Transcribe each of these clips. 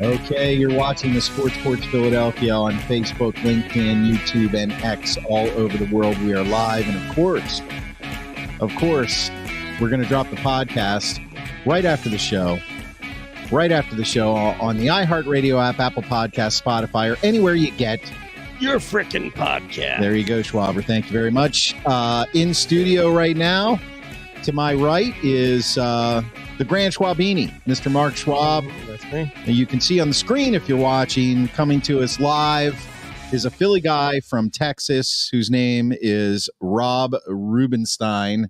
Okay, you're watching the Sports Porch Philadelphia on Facebook, LinkedIn, YouTube, and X all over the world. We are live, and of course, we're going to drop the podcast right after the show on the iHeartRadio app, Apple Podcasts, Spotify, or anywhere you get your freaking podcast. There you go, Schwaber. Thank you very much. In studio right now, to my right is the Grand Schwabini, Mr. Mark Schwab. That's me. And you can see on the screen, if you're watching, coming to us live is a Philly guy from Texas whose name is Rob Rubenstein,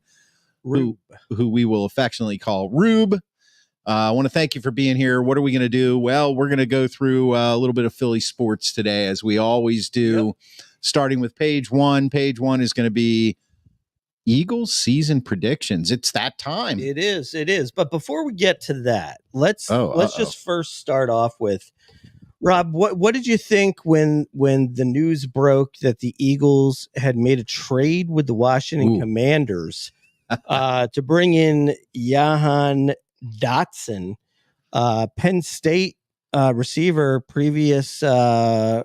who we will affectionately call Rube. I want to thank you for being here. What are we going to do? Well, we're going to go through a little bit of Philly sports today, as we always do, starting with page one. Page one is going to be Eagles season predictions. It's that time. It is. But before we get to that, let's just first start off with, Rob, what did you think when the news broke that the Eagles had made a trade with the Washington Commanders to bring in Jahan Dotson, Penn State receiver, previous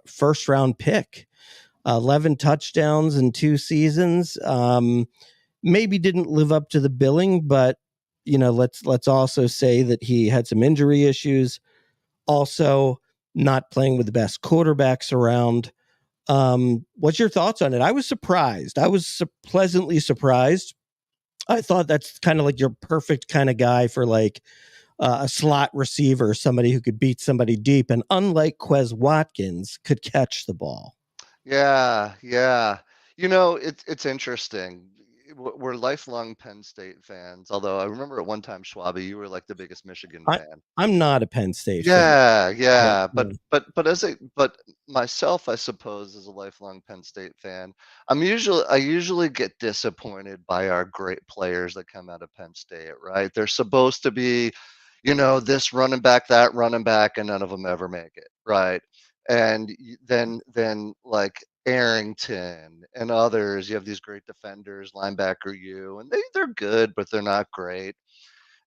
first round pick, 11 touchdowns in 2 seasons. Maybe didn't live up to the billing, but let's also say that he had some injury issues. Also, not playing with the best quarterbacks around. What's your thoughts on it? I was surprised. I was pleasantly surprised. I thought that's kind of like your perfect kind of guy for like a slot receiver, somebody who could beat somebody deep, and unlike Quez Watkins, could catch the ball. Yeah. It's interesting. We're lifelong Penn State fans, although I remember at one time, Schwabi, you were like the biggest Michigan fan. I'm not a Penn State fan. Yeah. But myself, I suppose, as a lifelong Penn State fan, I usually get disappointed by our great players that come out of Penn State, right? They're supposed to be, this running back, that running back, and none of them ever make it, right? And then like Arrington and others, you have these great defenders, linebacker and they're good, but they're not great.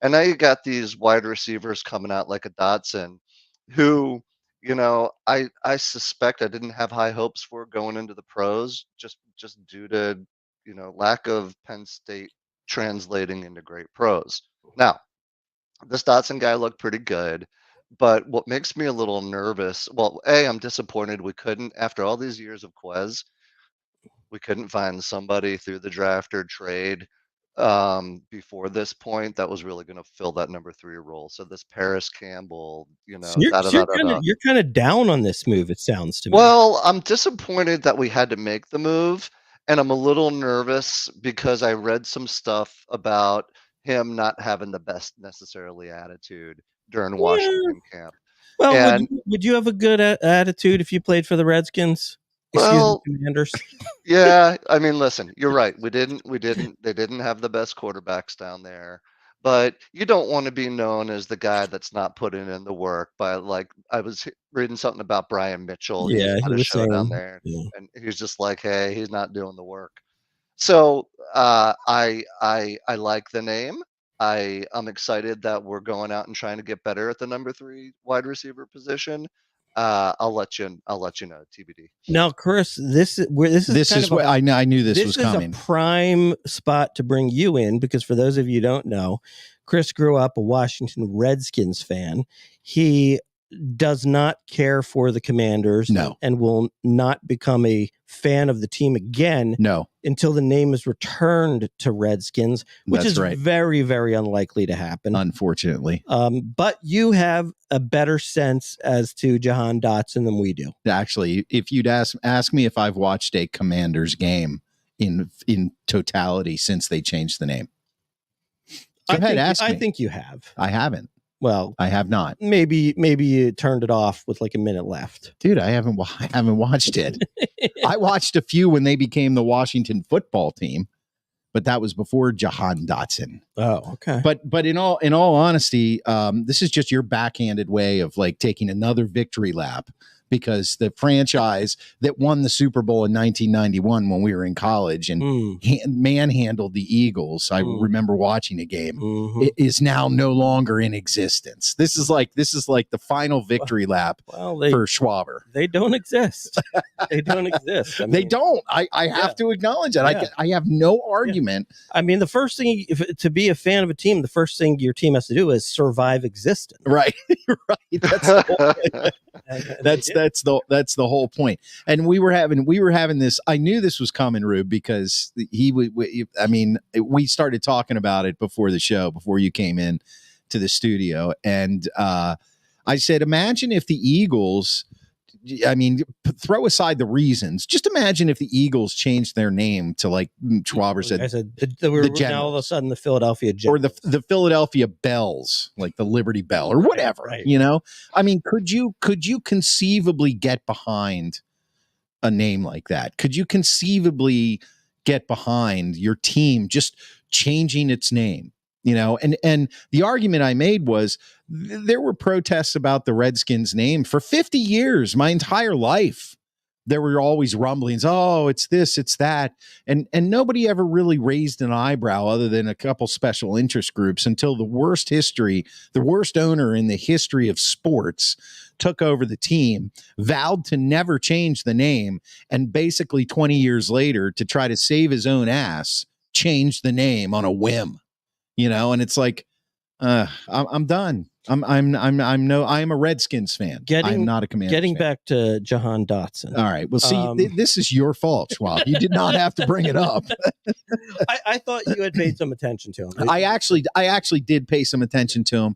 And now you got these wide receivers coming out like a Dotson, who, I suspect I didn't have high hopes for going into the pros, just due to, lack of Penn State translating into great pros. Now, this Dotson guy looked pretty good. But what makes me a little nervous, well, I'm disappointed we couldn't, after all these years of Quez, we couldn't find somebody through the draft or trade before this point that was really going to fill that number 3 role. So this Paris Campbell, So you're kind of down on this move, it sounds to me. Well, I'm disappointed that we had to make the move, and I'm a little nervous because I read some stuff about him not having the best necessarily attitude during Washington camp. Well, would you have a good attitude if you played for the Redskins? Well, Commanders. Yeah, I mean, listen, you're right. They didn't have the best quarterbacks down there, but you don't want to be known as the guy that's not putting in the work. By like, I was reading something about Brian Mitchell. Yeah, he had a show down there, and he was just like, hey, he's not doing the work. So I like the name. I'm excited that we're going out and trying to get better at the number 3 wide receiver position. I'll let you know, TBD. Now, Chris, this is what I knew this was coming. This is a prime spot to bring you in, because for those of you who don't know, Chris grew up a Washington Redskins fan. He does not care for the Commanders, and will not become a fan of the team again until the name is returned to Redskins, which is very, very unlikely to happen, unfortunately. But you have a better sense as to Jahan Dotson than we do. Actually, if you'd ask me if I've watched a Commanders game in totality since they changed the name, I think you have. I haven't. Well, I have not. Maybe you turned it off with like a minute left. Dude, I haven't watched it. I watched a few when they became the Washington football team, but that was before Jahan Dotson. Oh, okay. But in all honesty, this is just your backhanded way of like taking another victory lap because the franchise that won the Super Bowl in 1991 when we were in college and manhandled the Eagles, I remember watching a game, it is now no longer in existence. This is like the final victory lap for Schwaber. They don't exist. They don't exist. They don't. I have to acknowledge that. I have no argument. I mean, the first thing to be a fan of a team, the first thing your team has to do is survive existence. Right. Right. That's the whole thing. That's the whole point. And we were having this. I knew this was coming, Rube, because we started talking about it before the show, before you came in to the studio, and I said, imagine if the Eagles, throw aside the reasons. Just imagine if the Eagles changed their name to, like Schwaber said, I said we're now all of a sudden the Philadelphia Generals. Or the Philadelphia Bells, like the Liberty Bell or whatever. Right. Could you conceivably get behind a name like that? Could you conceivably get behind your team just changing its name? And the argument I made was there were protests about the Redskins name for 50 years, my entire life. There were always rumblings. Oh, it's this, it's that. And nobody ever really raised an eyebrow other than a couple special interest groups until the worst owner in the history of sports took over the team, vowed to never change the name, and basically 20 years later, to try to save his own ass, changed the name on a whim. And it's like, I'm done. I'm a Redskins fan. I'm not a Commanders Getting fan. back to Jahan Dotson. All right. Well, see, this is your fault, Schwab. You did not have to bring it up. I thought you had paid some attention to him. I actually did pay some attention to him.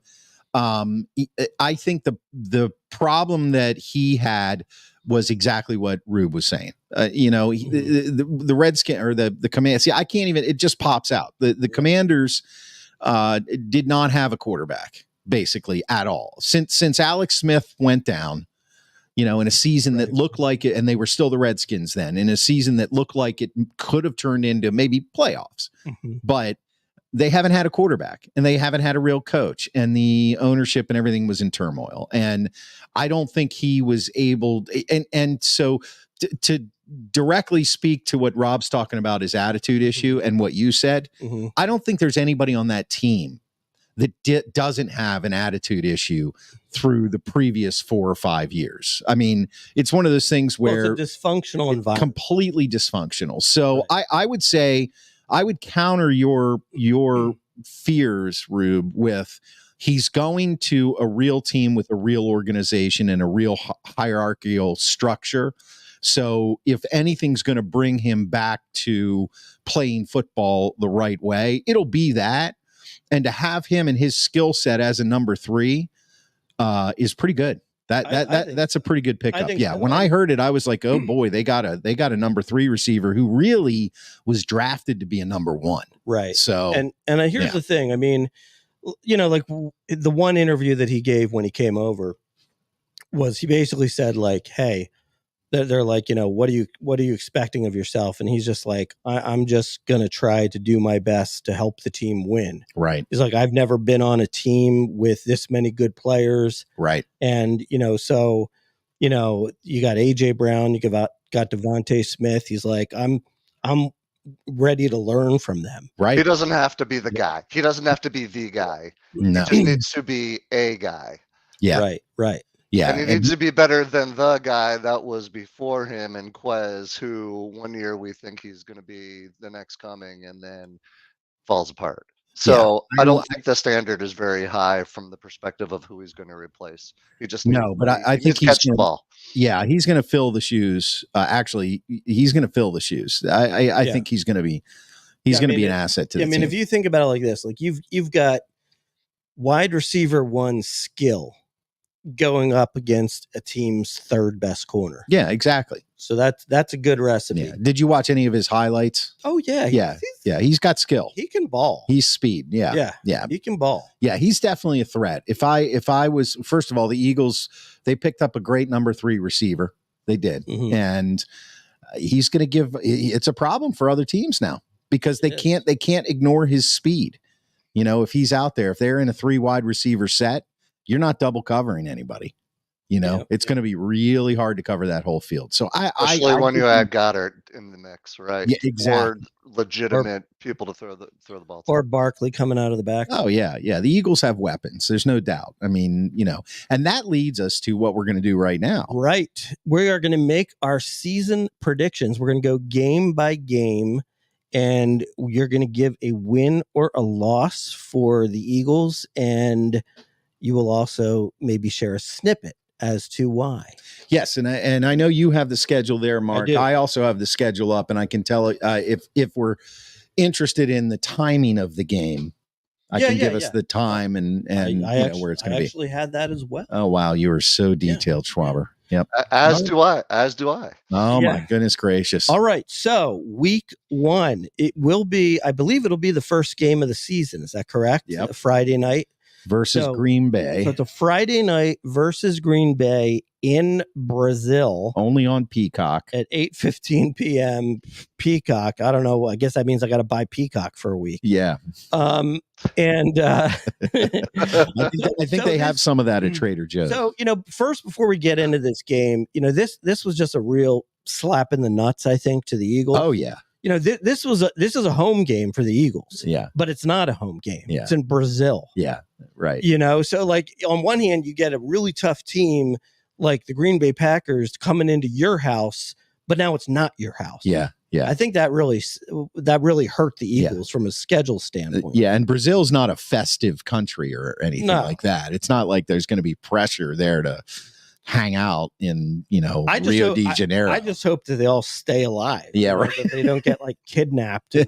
I think the problem that he had was exactly what Rube was saying. The Redskin or the Command. See, I can't even. It just pops out. The Commanders did not have a quarterback basically at all since Alex Smith went down. In a season that looked like it, and they were still the Redskins then. In a season that looked like it could have turned into maybe playoffs, but they haven't had a quarterback and they haven't had a real coach, and the ownership and everything was in turmoil. And I don't think he was able. And so to directly speak to what Rob's talking about, his attitude issue and what you said, I don't think there's anybody on that team that doesn't have an attitude issue through the previous 4 or 5 years. I mean, it's one of those things where it's a dysfunctional environment, completely dysfunctional. So right. I would say, I would counter your fears, Rube, with he's going to a real team with a real organization and a real hierarchical structure. So if anything's going to bring him back to playing football the right way, it'll be that. And to have him and his skill set as a number 3 is pretty good. That's a pretty good pickup. Yeah. So. When I heard it, I was like, oh boy, they got a number 3 receiver who really was drafted to be a number 1. Right. So, and here's the thing. I mean, like the one interview that he gave when he came over was he basically said like, hey, they're like, what are you expecting of yourself? And he's just like, I'm just going to try to do my best to help the team win. Right. He's like, I've never been on a team with this many good players. Right. And, so, you got AJ Brown, you got Devontae Smith. He's like, I'm ready to learn from them. Right. He doesn't have to be the guy. He doesn't have to be the guy. No. He just needs to be a guy. Yeah. Right. Yeah, and he needs to be better than the guy that was before him in Quez, who one year we think he's going to be the next coming and then falls apart. So I don't think the standard is very high from the perspective of who he's going to replace. He just I think he's catch the ball. Yeah, he's going to fill the shoes. Actually, he's going to fill the shoes. I think he's going to be going to be an asset to the team. If you think about it like this, like you've got wide receiver 1 skill going up against a team's 3rd best corner. Yeah, exactly. So that's a good recipe. Yeah. Did you watch any of his highlights? Oh yeah. He's got skill. He can ball. He's speed. Yeah. He can ball. Yeah, he's definitely a threat. If I was, first of all, the Eagles, they picked up a great number 3 receiver. They did. And he's going to it's a problem for other teams now because they can't ignore his speed. If he's out there, if they're in a 3 wide receiver set, you're not double covering anybody. It's going to be really hard to cover that whole field. So especially when you add Goddard in the mix, right? Yeah, exactly. Or legitimate people to throw the ball to. Or Barkley coming out of the back. Oh yeah. The Eagles have weapons. There's no doubt. I mean, and that leads us to what we're going to do right now. Right. We are going to make our season predictions. We're going to go game by game, and you're going to give a win or a loss for the Eagles, and you will also maybe share a snippet as to why. Yes, and I know you have the schedule there, Mark. I also have the schedule up, and I can tell if we're interested in the timing of the game, I can give us the time and where it's going to be. I actually had that as well. Oh wow, you are so detailed, Schwaber. Yep. As do I. Oh my goodness gracious. All right. So week 1, I believe it'll be the first game of the season. Is that correct? Yeah. Friday night. Versus Green Bay. So it's a Friday night versus Green Bay in Brazil. Only on Peacock. At 8:15 p.m. Peacock. I don't know. I guess that means I got to buy Peacock for a week. Yeah. And I think they have some of that at Trader Joe's. So, first, before we get into this game, this was just a real slap in the nuts, I think, to the Eagles. Oh, yeah. This is a home game for the Eagles. Yeah. But it's not a home game. Yeah. It's in Brazil. Yeah. Right. So like on one hand, you get a really tough team like the Green Bay Packers coming into your house, but now it's not your house. Yeah. Yeah. I think that really hurt the Eagles from a schedule standpoint. Yeah. And Brazil's not a festive country or anything like that. It's not like there's going to be pressure there to hang out in Rio de Janeiro. I just hope that they all stay alive. Yeah, right. That they don't get kidnapped and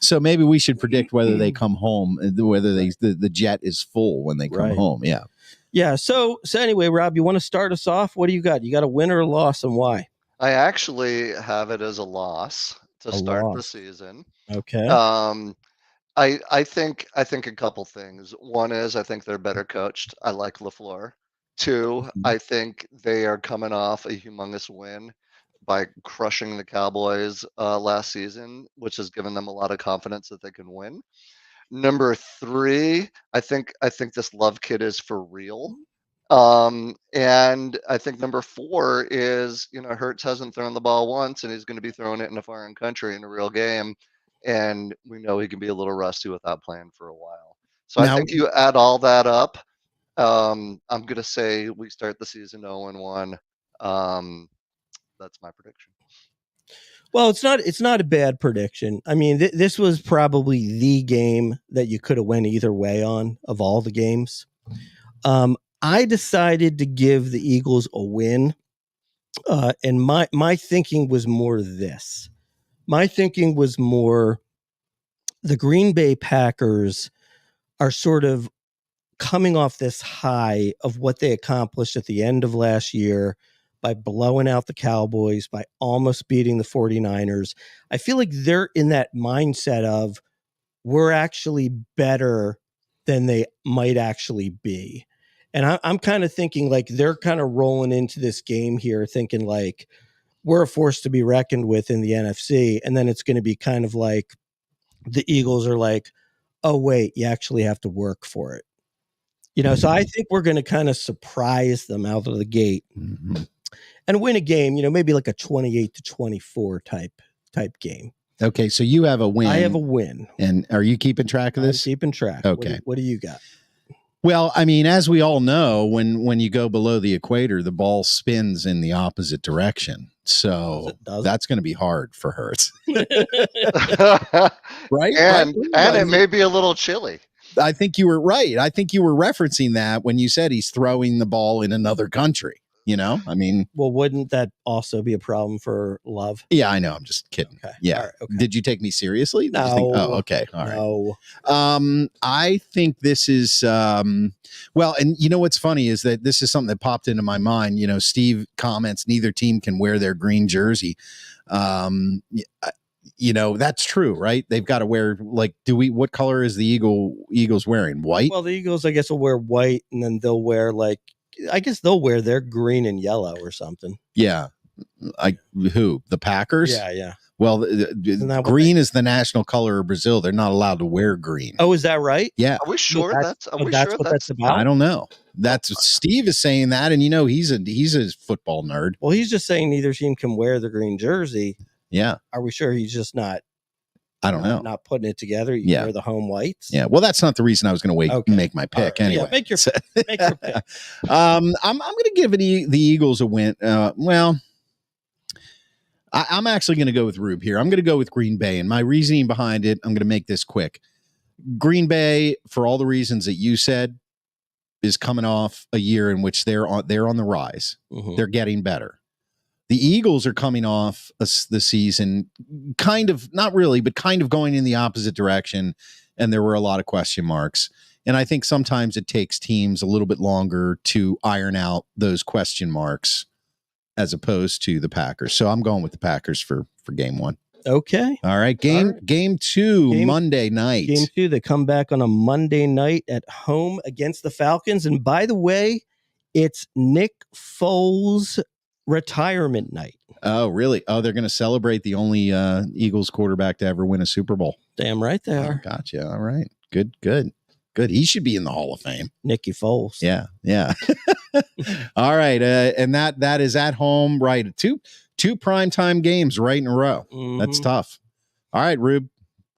So maybe we should predict whether they come home, whether the jet is full when they come home. Yeah. Yeah. So anyway, Rob, you want to start us off? What do you got? You got a win or a loss, and why? I actually have it as a loss to start the season. Okay. I think a couple things. One is I think they're better coached. I like LaFleur. 2, I think they are coming off a humongous win by crushing the Cowboys last season, which has given them a lot of confidence that they can win. Number 3, I think this Love kid is for real. And I think number 4 is, Hurts hasn't thrown the ball once, and he's going to be throwing it in a foreign country in a real game. And we know he can be a little rusty without playing for a while. So I think you add all that up. I'm going to say we start the season 0-1. That's my prediction. Well, it's not a bad prediction. I mean, this was probably the game that you could have went either way on of all the games. I decided to give the Eagles a win. And my thinking was more this. My thinking was more the Green Bay Packers are sort of coming off this high of what they accomplished at the end of last year by blowing out the Cowboys, by almost beating the 49ers. I feel like they're in that mindset of we're actually better than they might actually be. And I'm kind of thinking like they're kind of rolling into this game here thinking like we're a force to be reckoned with in the NFC. And then it's going to be kind of like the Eagles are like, oh, wait, you actually have to work for it. So I think we're going to kind of surprise them out of the gate and win a game, maybe like a 28-24 type game. Okay, so you have a win. I have a win. And are you keeping track of this? I'm keeping track. Okay. What do you got? Well, I mean, as we all know, when you go below the equator, the ball spins in the opposite direction. So that's going to be hard for Hurts. Right? And it may be a little chilly. I think you were right. I think you were referencing that when you said he's throwing the ball in another country. I mean, well, wouldn't that also be a problem for Love? Yeah, I know. I'm just kidding. Okay. Yeah. Right, okay. Did you take me seriously? No. Okay. All right. No. I think this is, well, and what's funny is that this is something that popped into my mind. Steve comments, neither team can wear their green jersey. That's true, right? They've got to wear what color is the Eagles wearing? White? Well, the Eagles, I guess, will wear white, and then they'll wear they'll wear their green and yellow or something. Yeah. Who? The Packers? Yeah. Well, green is the national color of Brazil. They're not allowed to wear green. Oh, is that right? Yeah. Are we sure that's about? I don't know. That's Steve is saying that, and he's a football nerd. Well, he's just saying neither team can wear the green jersey. Yeah. Are we sure he's just not? I don't know. Not putting it together. You wear the home whites. Yeah. Well, that's not the reason I was going to make my pick. Right. Anyway, make your pick. I'm going to give the Eagles a win. Well, I'm actually going to go with Rube here. I'm going to go with Green Bay, and my reasoning behind it, I'm going to make this quick. Green Bay, for all the reasons that you said, is coming off a year in which they're on the rise. Mm-hmm. They're getting better. The Eagles are coming off the season, kind of, not really, but kind of going in the opposite direction, and there were a lot of question marks. And I think sometimes it takes teams a little bit longer to iron out those question marks as opposed to the Packers. So I'm going with the Packers for game one. Okay. All right. Game two, Monday night. Game two, they come back on a Monday night at home against the Falcons. And by the way, it's Nick Foles' retirement night. Oh, really? Oh, they're going to celebrate the only Eagles quarterback to ever win a Super Bowl. Damn right they are. Gotcha. All right. Good. He should be in the Hall of Fame. Nicky Foles. Yeah. All right. And that is at home, right? Two primetime games right in a row. Mm-hmm. That's tough. All right, Rube,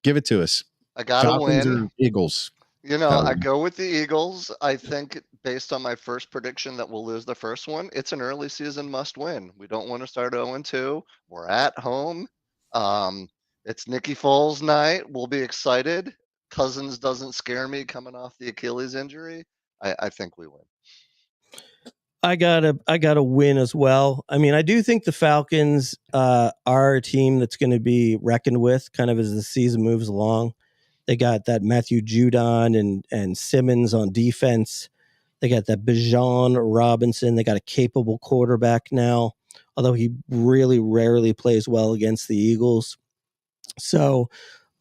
give it to us. I got to win. Or Eagles. I go with the Eagles. I think based on my first prediction that we'll lose the first one, it's an early season must win. We don't want to start 0-2. We're at home. It's Nicky Foles night. We'll be excited. Cousins doesn't scare me coming off the Achilles injury. I think we win. I gotta win as well. I mean, I do think the Falcons are a team that's going to be reckoned with kind of as the season moves along. They got that Matthew Judon and Simmons on defense. They got that Bijan Robinson. They got a capable quarterback now, although he really rarely plays well against the Eagles. So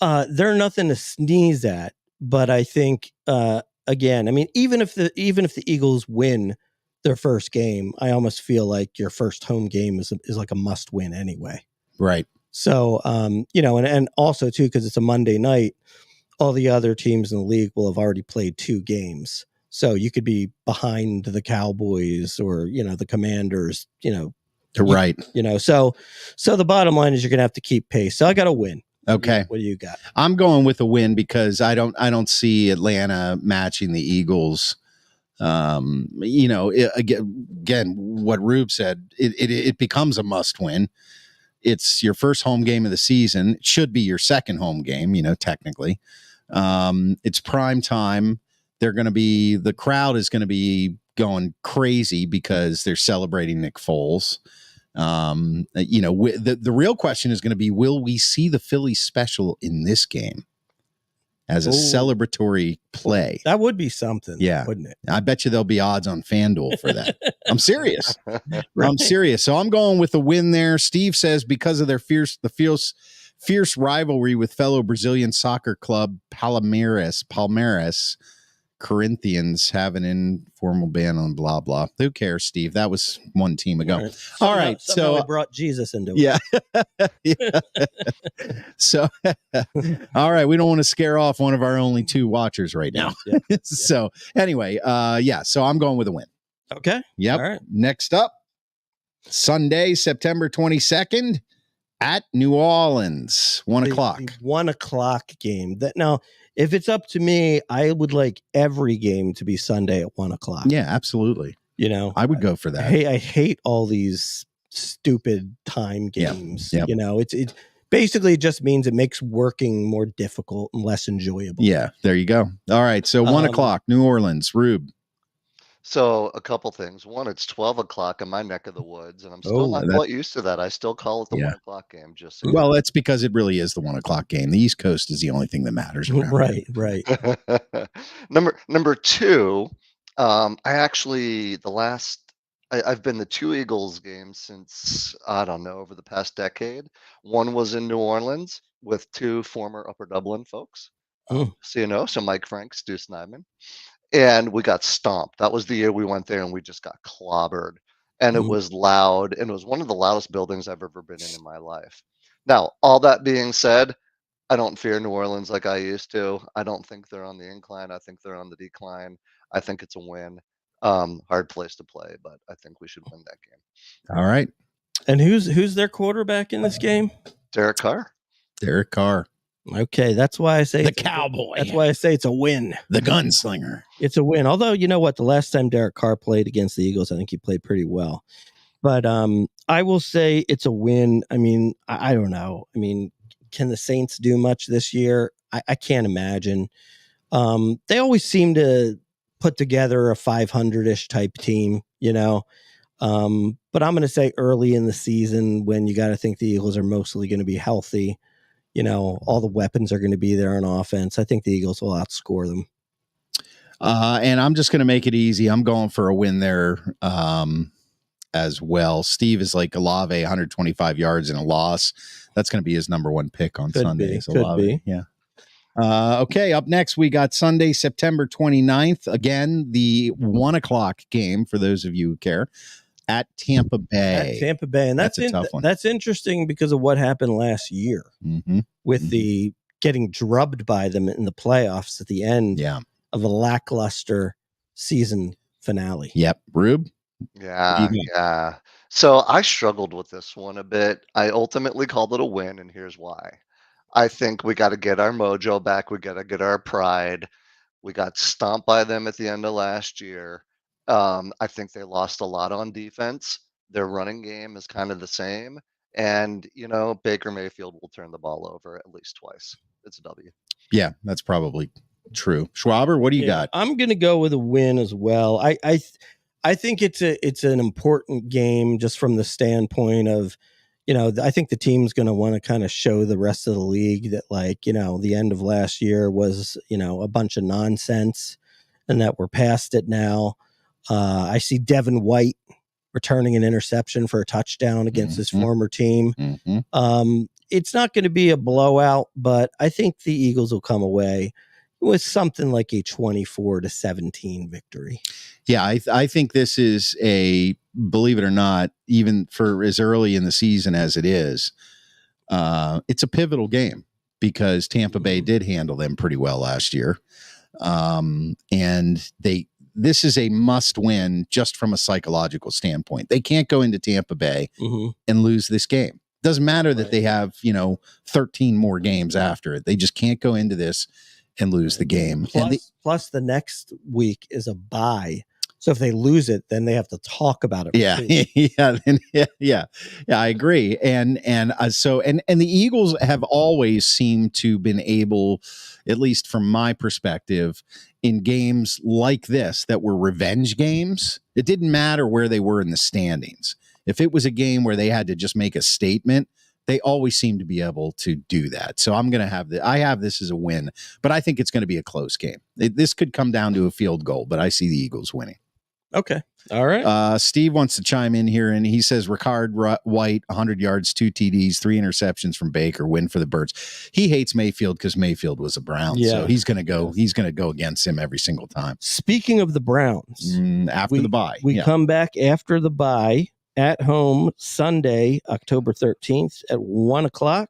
they're nothing to sneeze at. But I think again, I mean, even if the Eagles win their first game, I almost feel like your first home game is like a must win anyway. Right. So, and also too, because it's a Monday night, all the other teams in the league will have already played 2 games. So you could be behind the Cowboys or, the Commanders, right. So the bottom line is you're going to have to keep pace. So I got to win. Okay. What do you got? I'm going with a win because I don't see Atlanta matching the Eagles. Again, what Rube said, it becomes a must win. It's your first home game of the season. It should be your second home game, technically. It's prime time. The crowd is going to be going crazy because they're celebrating Nick Foles. The real question is going to be, will we see the Phillies special in this game as a celebratory play? That would be something, wouldn't it? I bet you there'll be odds on FanDuel for that. I'm serious. Right. I'm serious. So I'm going with a win there. Steve says because of their fierce rivalry with fellow Brazilian soccer club Palmeiras, Corinthians have an informal ban on blah blah. Who cares, Steve? That was one team ago. All right. So I brought Jesus into it. Yeah. So all right, we don't want to scare off one of our only 2 watchers right now. Yeah. So anyway, so I'm going with a win. Okay. Yep. All right. Next up, Sunday, September 22nd at New Orleans, 1:00. The 1:00 game. Now, if it's up to me, I would like every game to be Sunday at 1:00. Yeah, absolutely. I would go for that. I hate all these stupid time games. Yep. It basically just means it makes working more difficult and less enjoyable. Yeah, there you go. All right, so 1:00, New Orleans, Rube. So a couple things. One, it's 12:00 in my neck of the woods, and I'm still not quite used to that. I still call it the 1:00 game. Just so well, that's because it really is the 1:00 game. The East Coast is the only thing that matters. Right. Number 2, I've been to 2 Eagles games since, I don't know, over the past decade. One was in New Orleans with 2 former Upper Dublin folks. So Mike Franks, Deuce Nyman. And we got stomped. That was the year we went there and we just got clobbered. And it was loud. And it was one of the loudest buildings I've ever been in my life. Now, all that being said, I don't fear New Orleans like I used to. I don't think they're on the incline. I think they're on the decline. I think it's a win. Hard place to play, but I think we should win that game. All right. And who's their quarterback in this game? Derek Carr. Derek Carr. Okay, that's why I say the cowboy. That's why I say it's a win. The gunslinger. It's a win. Although, you know what? The last time Derek Carr played against the Eagles, I think he played pretty well. But I will say it's a win. I mean, I don't know. I mean, can the Saints do much this year? I can't imagine. They always seem to put together a 500-ish type team, you know. But I'm going to say early in the season, when you got to think the Eagles are mostly going to be healthy, you know, all the weapons are going to be there on offense. I think the Eagles will outscore them. And I'm just going to make it easy. I'm going for a win there as well. Steve is like Olave, 125 yards and a loss. That's going to be his number one pick on Sunday. Could be. Yeah. Okay, up next, we got Sunday, September 29th. Again, the 1:00 game, for those of you who care, at Tampa Bay. And that's a tough one. That's interesting because of what happened last year with the getting drubbed by them in the playoffs at the end of a lackluster season finale. Yep. Rube? Yeah. So I struggled with this one a bit. I ultimately called it a win, and here's why. I think we got to get our mojo back. We got to get our pride. We got stomped by them at the end of last year. I think they lost a lot on defense. Their running game is kind of the same. And, you know, Baker Mayfield will turn the ball over at least twice. It's a W. Yeah, that's probably true. Schwaber, what do you got? I'm going to go with a win as well. I think it's an important game just from the standpoint of, you know, I think the team's going to want to kind of show the rest of the league that, like, you know, the end of last year was, you know, a bunch of nonsense and that we're past it now. I see Devin White returning an interception for a touchdown against his former team. It's not going to be a blowout, but I think the Eagles will come away with something like a 24-17 victory. Yeah, I think this is a, believe it or not, even for as early in the season as it is, it's a pivotal game because Tampa Bay did handle them pretty well last year. And this is a must win just from a psychological standpoint. They can't go into Tampa Bay and lose this game. Doesn't matter that they have, 13 more games after it. They just can't go into this and lose the game. Plus the next week is a bye. So if they lose it, then they have to talk about it. Yeah, I agree. And the Eagles have always seemed to been able, at least from my perspective, in games like this that were revenge games, it didn't matter where they were in the standings. If it was a game where they had to just make a statement, they always seem to be able to do that. So I'm going to have I have this as a win, but I think it's going to be a close game. This could come down to a field goal, but I see the Eagles winning. Okay. All right. Steve wants to chime in here, and he says Ricard White, 100 yards, 2 TDs, 3 interceptions from Baker, win for the Birds. He hates Mayfield because Mayfield was a Brown, so he's going to go against him every single time. Speaking of the Browns, after the bye, we come back after the bye at home Sunday, October 13th at 1:00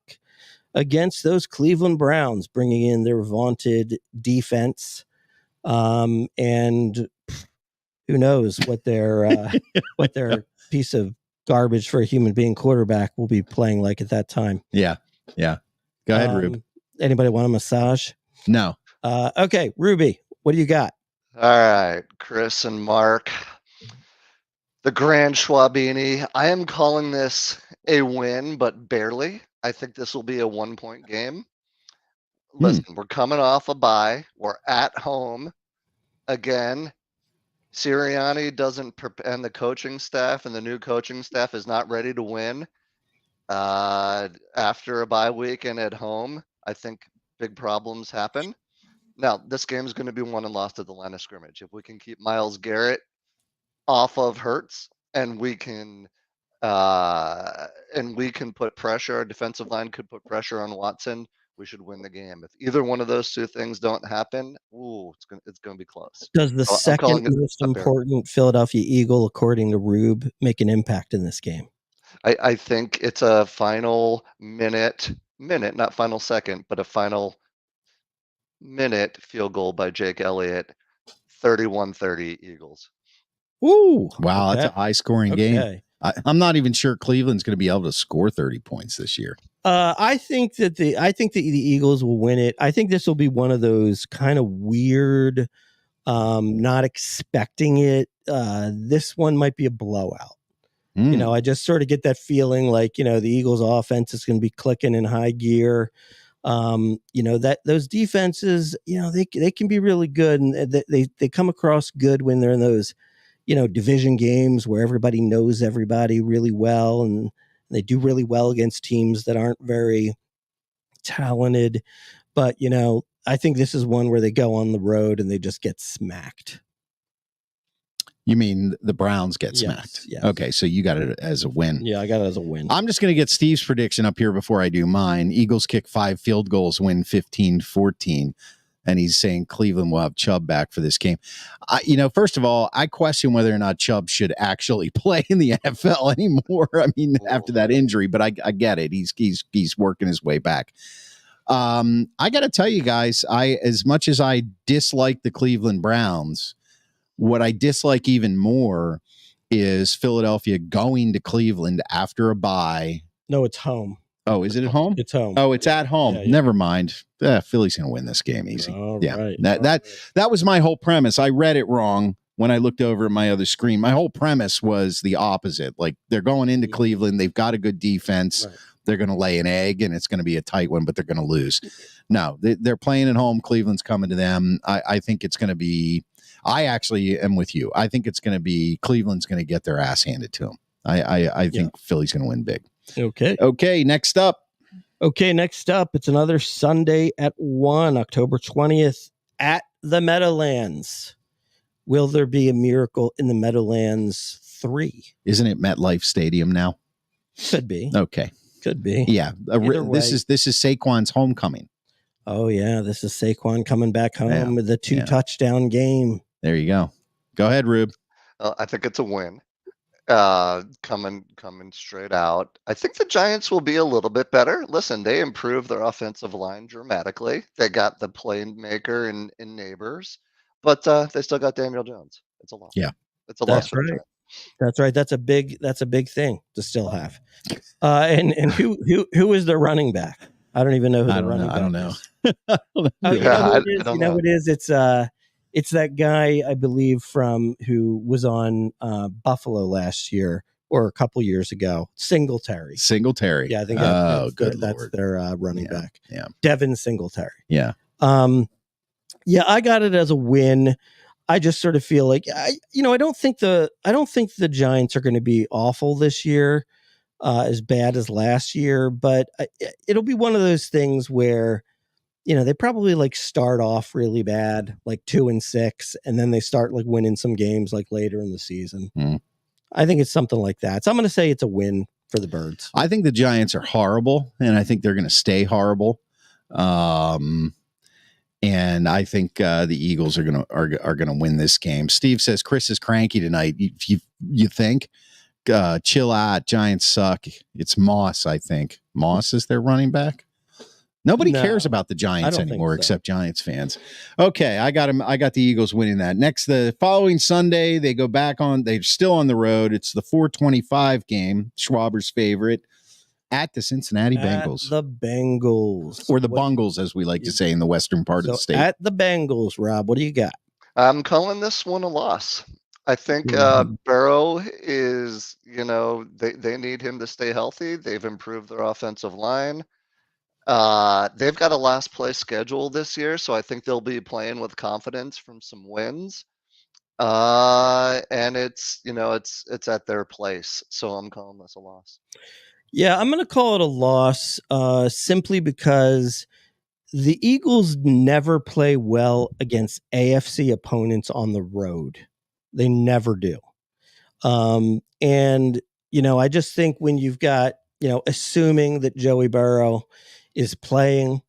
against those Cleveland Browns, bringing in their vaunted defense, and who knows what their piece of garbage for a human being quarterback will be playing like at that time. Yeah. Go ahead, Rube. Anybody want a massage? No. Okay, Ruby, what do you got? All right, Chris and Mark, the Grand Schwabini. I am calling this a win, but barely. I think this will be a 1-point game. Listen, we're coming off a bye. We're at home again. Sirianni doesn't, and the coaching staff and the new coaching staff is not ready to win after a bye week and at home. I think big problems happen. Now, this game is going to be won and lost at the line of scrimmage. If we can keep Myles Garrett off of Hurts and we can put pressure, our defensive line could put pressure on Watson, we should win the game. If either one of those two things don't happen, it's going to be close. Does the second most important Philadelphia Eagle, according to Rube, make an impact in this game? I think it's a final minute, not final second, but a final minute field goal by Jake Elliott, 31-30 Eagles. Ooh, wow, okay. that's a high scoring game. I'm not even sure Cleveland's going to be able to score 30 points this year. I think that the Eagles will win it. I think this will be one of those kind of weird, not expecting it. This one might be a blowout. You know, I just sort of get that feeling like, you know, the Eagles offense is going to be clicking in high gear. You know, that those defenses, you know, they can be really good, and they come across good when they're in those, you know, division games where everybody knows everybody really well, and they do really well against teams that aren't very talented. But, you know, I think this is one where they go on the road and they just get smacked. You mean the Browns get smacked? Yes. Okay, so you got it as a win. Yeah, I got it as a win. I'm just going to get Steve's prediction up here before I do mine. Eagles kick 5 field goals, win 15-14. And he's saying Cleveland will have Chubb back for this game. You know, first of all, I question whether or not Chubb should actually play in the NFL anymore. I mean, after that injury, but I get it. He's working his way back. I got to tell you guys, as much as I dislike the Cleveland Browns, what I dislike even more is Philadelphia going to Cleveland after a bye. No, it's home. Oh, is it at home? It's home. Oh, it's at home. Yeah. Never mind. Philly's going to win this game easy. Right. That was my whole premise. I read it wrong when I looked over at my other screen. My whole premise was the opposite. Like, they're going into Cleveland. They've got a good defense. Right. They're going to lay an egg, and it's going to be a tight one, but they're going to lose. No, they're playing at home. Cleveland's coming to them. I think it's going to be – I actually am with you. I think it's going to be Cleveland's going to get their ass handed to them. I think Philly's going to win big. Okay, next up. It's another Sunday at 1, October 20th at the Meadowlands. Will there be a miracle in the Meadowlands 3? Isn't it MetLife Stadium now? Could be. Okay. Could be. Yeah. This is Saquon's homecoming. Oh, yeah. This is Saquon coming back home with a 2-touchdown game. There you go. Go ahead, Rube. I think it's a win. Coming straight out. I think the Giants will be a little bit better. Listen, they improved their offensive line dramatically. They got the playmaker in Neighbors, but they still got Daniel Jones. It's a loss. Yeah, it's a loss for the Giants. That's right. That's a big thing to still have. And who is the running back? I don't even know who the running back is. I don't know. You know what it is? It's that guy, I believe, from who was on Buffalo last year or a couple years ago. Singletary. Yeah, I think that's their running back. Yeah, Devin Singletary. Yeah. I got it as a win. I just sort of feel like I don't think the Giants are going to be awful this year, as bad as last year, but it'll be one of those things where, you know, they probably like start off really bad, like 2-6, and then they start like winning some games like later in the season. I think it's something like that. So I'm going to say it's a win for the Birds. I think the Giants are horrible, and I think they're going to stay horrible. And I think the Eagles are going to win this game. Steve says Chris is cranky tonight. You think? Chill out. Giants suck. It's Moss. I think Moss is their running back. Nobody cares about the Giants anymore except Giants fans. Okay, I got him. I got the Eagles winning that. Next, the following Sunday, they go back on. They're still on the road. It's the 4:25 game, Schwaber's favorite, at the Cincinnati Bengals. The Bengals. Or the Bungles, as we like to say in the western part of the state. At the Bengals, Rob, what do you got? I'm calling this one a loss. I think Burrow is, they need him to stay healthy. They've improved their offensive line. They've got a last place schedule this year, so I think they'll be playing with confidence from some wins. And it's at their place, so I'm calling this a loss. Yeah, I'm going to call it a loss simply because the Eagles never play well against AFC opponents on the road. They never do. And, I just think when you've got, assuming that Joey Burrow is playing,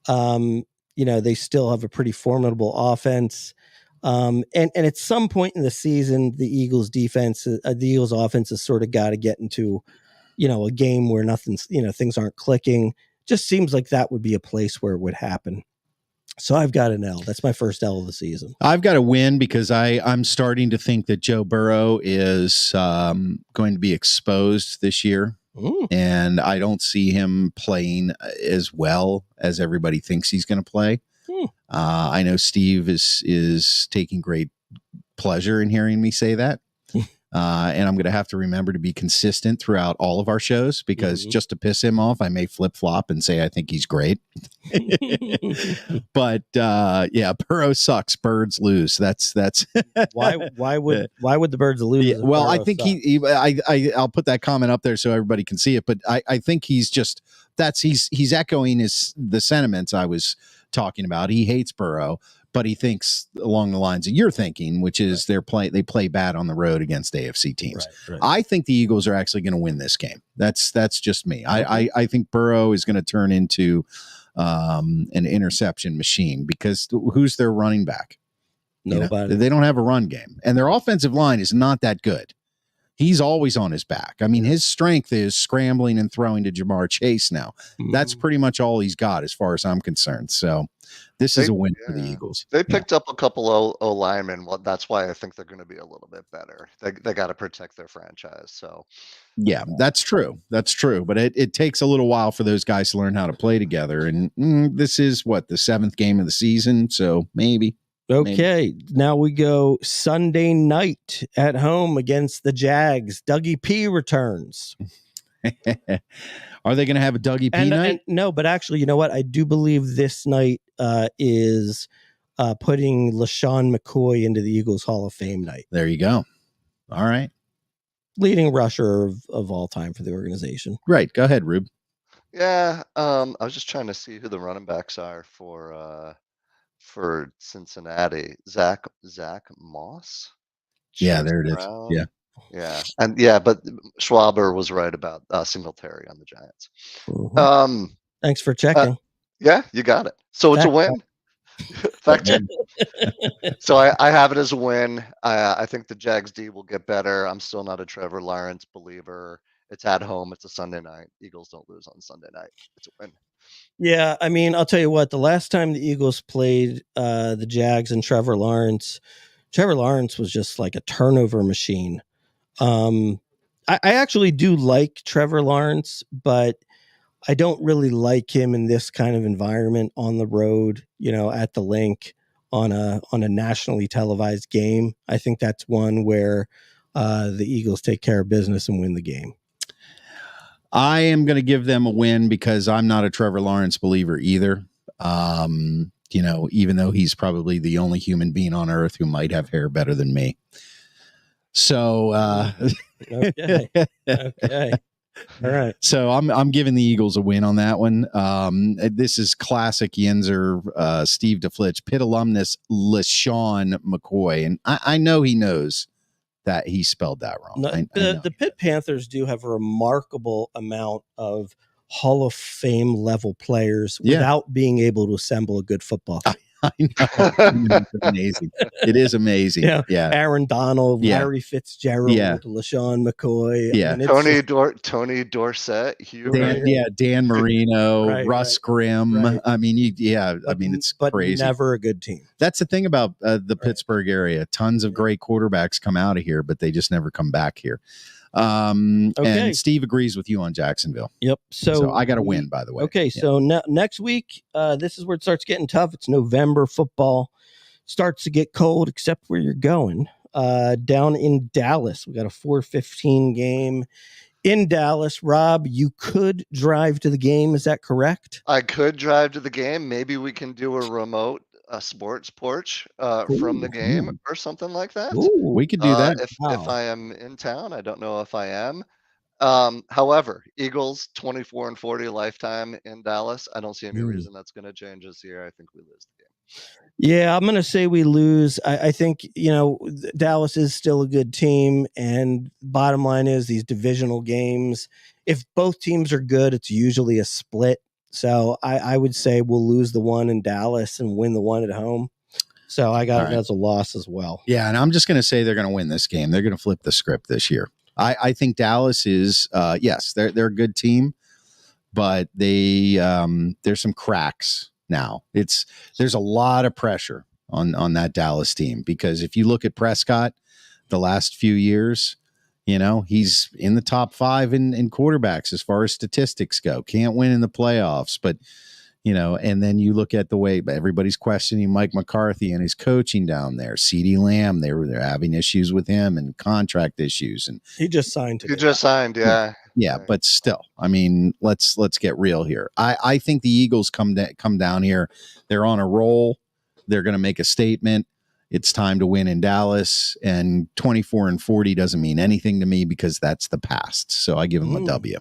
they still have a pretty formidable offense. And at some point in the season, the Eagles offense has sort of got to get into, a game where nothing's, things aren't clicking. Just seems like that would be a place where it would happen. So I've got an L. That's my first L of the season. I've got a win because I'm starting to think that Joe Burrow is going to be exposed this year. And I don't see him playing as well as everybody thinks he's going to play. I know Steve is taking great pleasure in hearing me say that. And I'm going to have to remember to be consistent throughout all of our shows because just to piss him off, I may flip flop and say I think he's great. But Burrow sucks. Birds lose. That's why would the Birds lose? Yeah, well, I think I'll put that comment up there so everybody can see it. But I think he's just he's echoing the sentiments I was talking about. He hates Burrow, but he thinks along the lines that you're thinking, which is they play bad on the road against AFC teams. Right. I think the Eagles are actually going to win this game. That's just me. I think Burrow is going to turn into an interception machine because who's their running back? Nobody. They don't have a run game, and their offensive line is not that good. He's always on his back. I mean, his strength is scrambling and throwing to Jamar Chase now. That's pretty much all he's got as far as I'm concerned. So this is a win for the Eagles. They picked up a couple O linemen. Well, that's why I think they're going to be a little bit better. They got to protect their franchise. So yeah, that's true. That's true. But it takes a little while for those guys to learn how to play together. And this is the 7th game of the season. So maybe. Okay, now we go Sunday night at home against the Jags. Dougie P returns. Are they going to have a Dougie P night? No, but actually, you know what? I do believe this night is putting LaShawn McCoy into the Eagles Hall of Fame night. There you go. All right. Leading rusher of all time for the organization. Right. Go ahead, Rube. Yeah, I was just trying to see who the running backs are for Cincinnati. Zach Moss. Yeah, there it is. Yeah, and but Schwaber was right about Singletary on the Giants. Thanks for checking. Yeah, you got it. So it's a win. Fact check. So I have it as a win. I think the Jags D will get better. I'm still not a Trevor Lawrence believer. It's at home. It's a Sunday night. Eagles don't lose on Sunday night. It's a win. Yeah, I mean, I'll tell you what, the last time the Eagles played the Jags and Trevor Lawrence was just like a turnover machine. I actually do like Trevor Lawrence, but I don't really like him in this kind of environment on the road, at the Link on a nationally televised game. I think that's one where the Eagles take care of business and win the game. I am going to give them a win because I'm not a Trevor Lawrence believer either. Even though he's probably the only human being on earth who might have hair better than me. So, okay. All right. So I'm giving the Eagles a win on that one. This is classic Yinzer, Steve DeFlitch, Pitt alumnus LaShawn McCoy. And I know he knows that he spelled that wrong. The Pitt Panthers do have a remarkable amount of Hall of Fame level players without being able to assemble a good football team. I know. It's amazing. It is amazing. Yeah. Aaron Donald, Larry Fitzgerald, LaShawn McCoy. Yeah. Tony Dorsett, Dan Marino, Russ Grimm. Right. I mean, it's crazy. Never a good team. That's the thing about the Pittsburgh area. Tons of great quarterbacks come out of here, but they just never come back here. And Steve agrees with you on Jacksonville. Yep. So I got to win, by the way. Okay. Yeah. So next week, this is where it starts getting tough. It's November. Football starts to get cold, except where you're going. Down in Dallas, we got a 4:15 game in Dallas. Rob, you could drive to the game. Is that correct? I could drive to the game. Maybe we can do a remote sports porch from the game or something like that. We could do that. If I am in town. I don't know if I am. However, Eagles 24-40 lifetime in Dallas. I don't see any reason that's going to change this year. I think we lose the game. Yeah, I'm going to say we lose. I think, Dallas is still a good team. And bottom line is these divisional games, if both teams are good, it's usually a split. So I would say we'll lose the one in Dallas and win the one at home. So I got it as a loss as well. Yeah, and I'm just going to say they're going to win this game. They're going to flip the script this year. I think Dallas is yes, they're a good team, but they there's some cracks now. There's a lot of pressure on that Dallas team, because if you look at Prescott the last few years, he's in the top 5 in quarterbacks as far as statistics go. Can't win in the playoffs, but and then you look at the way everybody's questioning Mike McCarthy and his coaching down there. CeeDee Lamb, they're having issues with him and contract issues, and he just signed. Yeah. Yeah, but still, I mean, let's get real here. I think the Eagles come down here. They're on a roll. They're going to make a statement. It's time to win in Dallas, and 24-40 doesn't mean anything to me because that's the past. So I give them a W.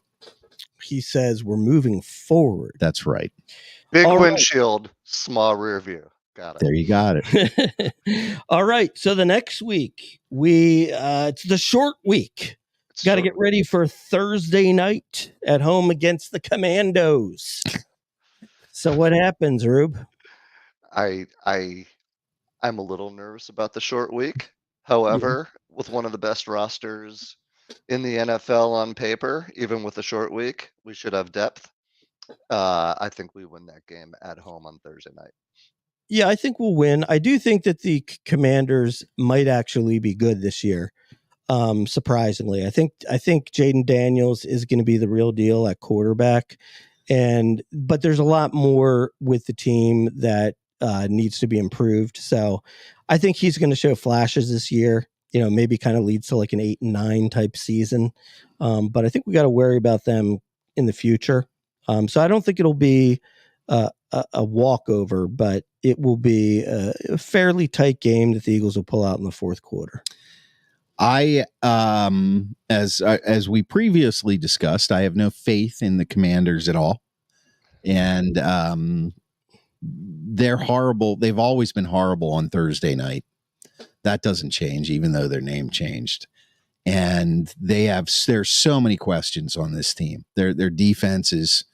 He says we're moving forward. That's right. Big windshield, small rear view. Got it. There you got it. All right. So the next week, it's the short week. Got to get ready for Thursday night at home against the Commandos. So what happens, Rube? I'm a little nervous about the short week. However, with one of the best rosters in the NFL on paper, even with a short week, we should have depth. I think we win that game at home on Thursday night. Yeah, I think we'll win. I do think that the Commanders might actually be good this year. Surprisingly, I think Jaden Daniels is going to be the real deal at quarterback, but there's a lot more with the team that needs to be improved. So I think he's going to show flashes this year. Maybe kind of leads to like an 8-9 type season. But I think we got to worry about them in the future. So I don't think it'll be a walkover, but it will be a fairly tight game that the Eagles will pull out in the fourth quarter. I as we previously discussed, I have no faith in the Commanders at all, and they're horrible. They've always been horrible on Thursday night. That doesn't change, even though their name changed. And there's so many questions on this team. Their defense is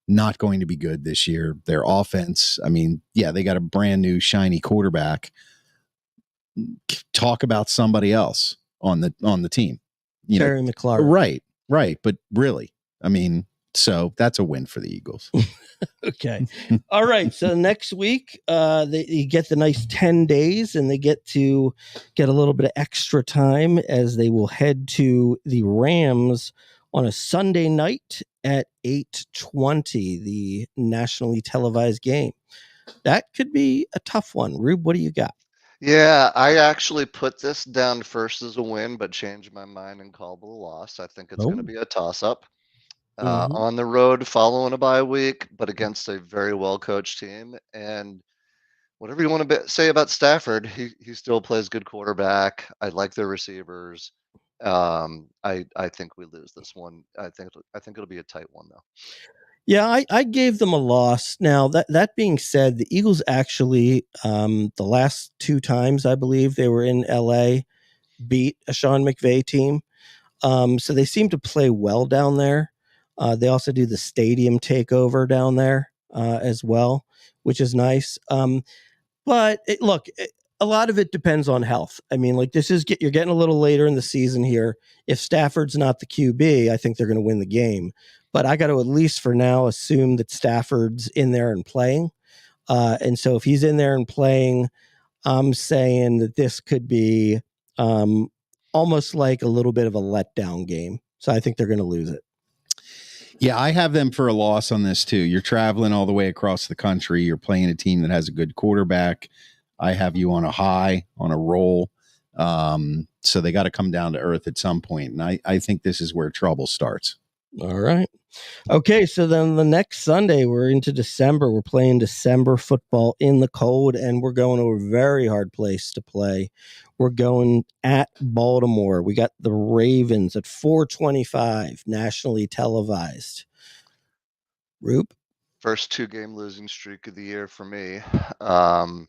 not going to be good this year. Their offense, I mean, yeah, they got a brand new shiny quarterback. Talk about somebody else on the team. Terry McLaurin. Right. But really, I mean, so that's a win for the Eagles. Okay. All right. So next week, they get the nice 10 days and they get to get a little bit of extra time as they will head to the Rams on a Sunday night at 8:20, the nationally televised game. That could be a tough one. Rube, what do you got? Yeah, I actually put this down first as a win, but changed my mind and called it a loss. I think it's going to be a toss-up. On the road following a bye week, but against a very well-coached team. And whatever you want to say about Stafford, he still plays good quarterback. I like their receivers. I think we lose this one. I think it'll be a tight one, though. Yeah, I gave them a loss. Now, that being said, the Eagles actually, the last 2 times, I believe, they were in L.A., beat a Sean McVay team. So they seem to play well down there. They also do the stadium takeover down there as well, which is nice. But a lot of it depends on health. I mean, like you're getting a little later in the season here. If Stafford's not the QB, I think they're going to win the game. But I got to at least for now assume that Stafford's in there and playing. And so if he's in there and playing, I'm saying that this could be almost like a little bit of a letdown game. So I think they're going to lose it. Yeah, I have them for a loss on this too. You're traveling all the way across the country. You're playing a team that has a good quarterback. I have you on a high, on a roll. So they got to come down to earth at some point. And I think this is where trouble starts. All right. Okay, so then the next Sunday, we're into December. We're playing December football in the cold, and we're going to a very hard place to play. We're going at Baltimore. We got the Ravens at 4:25, nationally televised. Rube? First 2-game losing streak of the year for me. Yeah,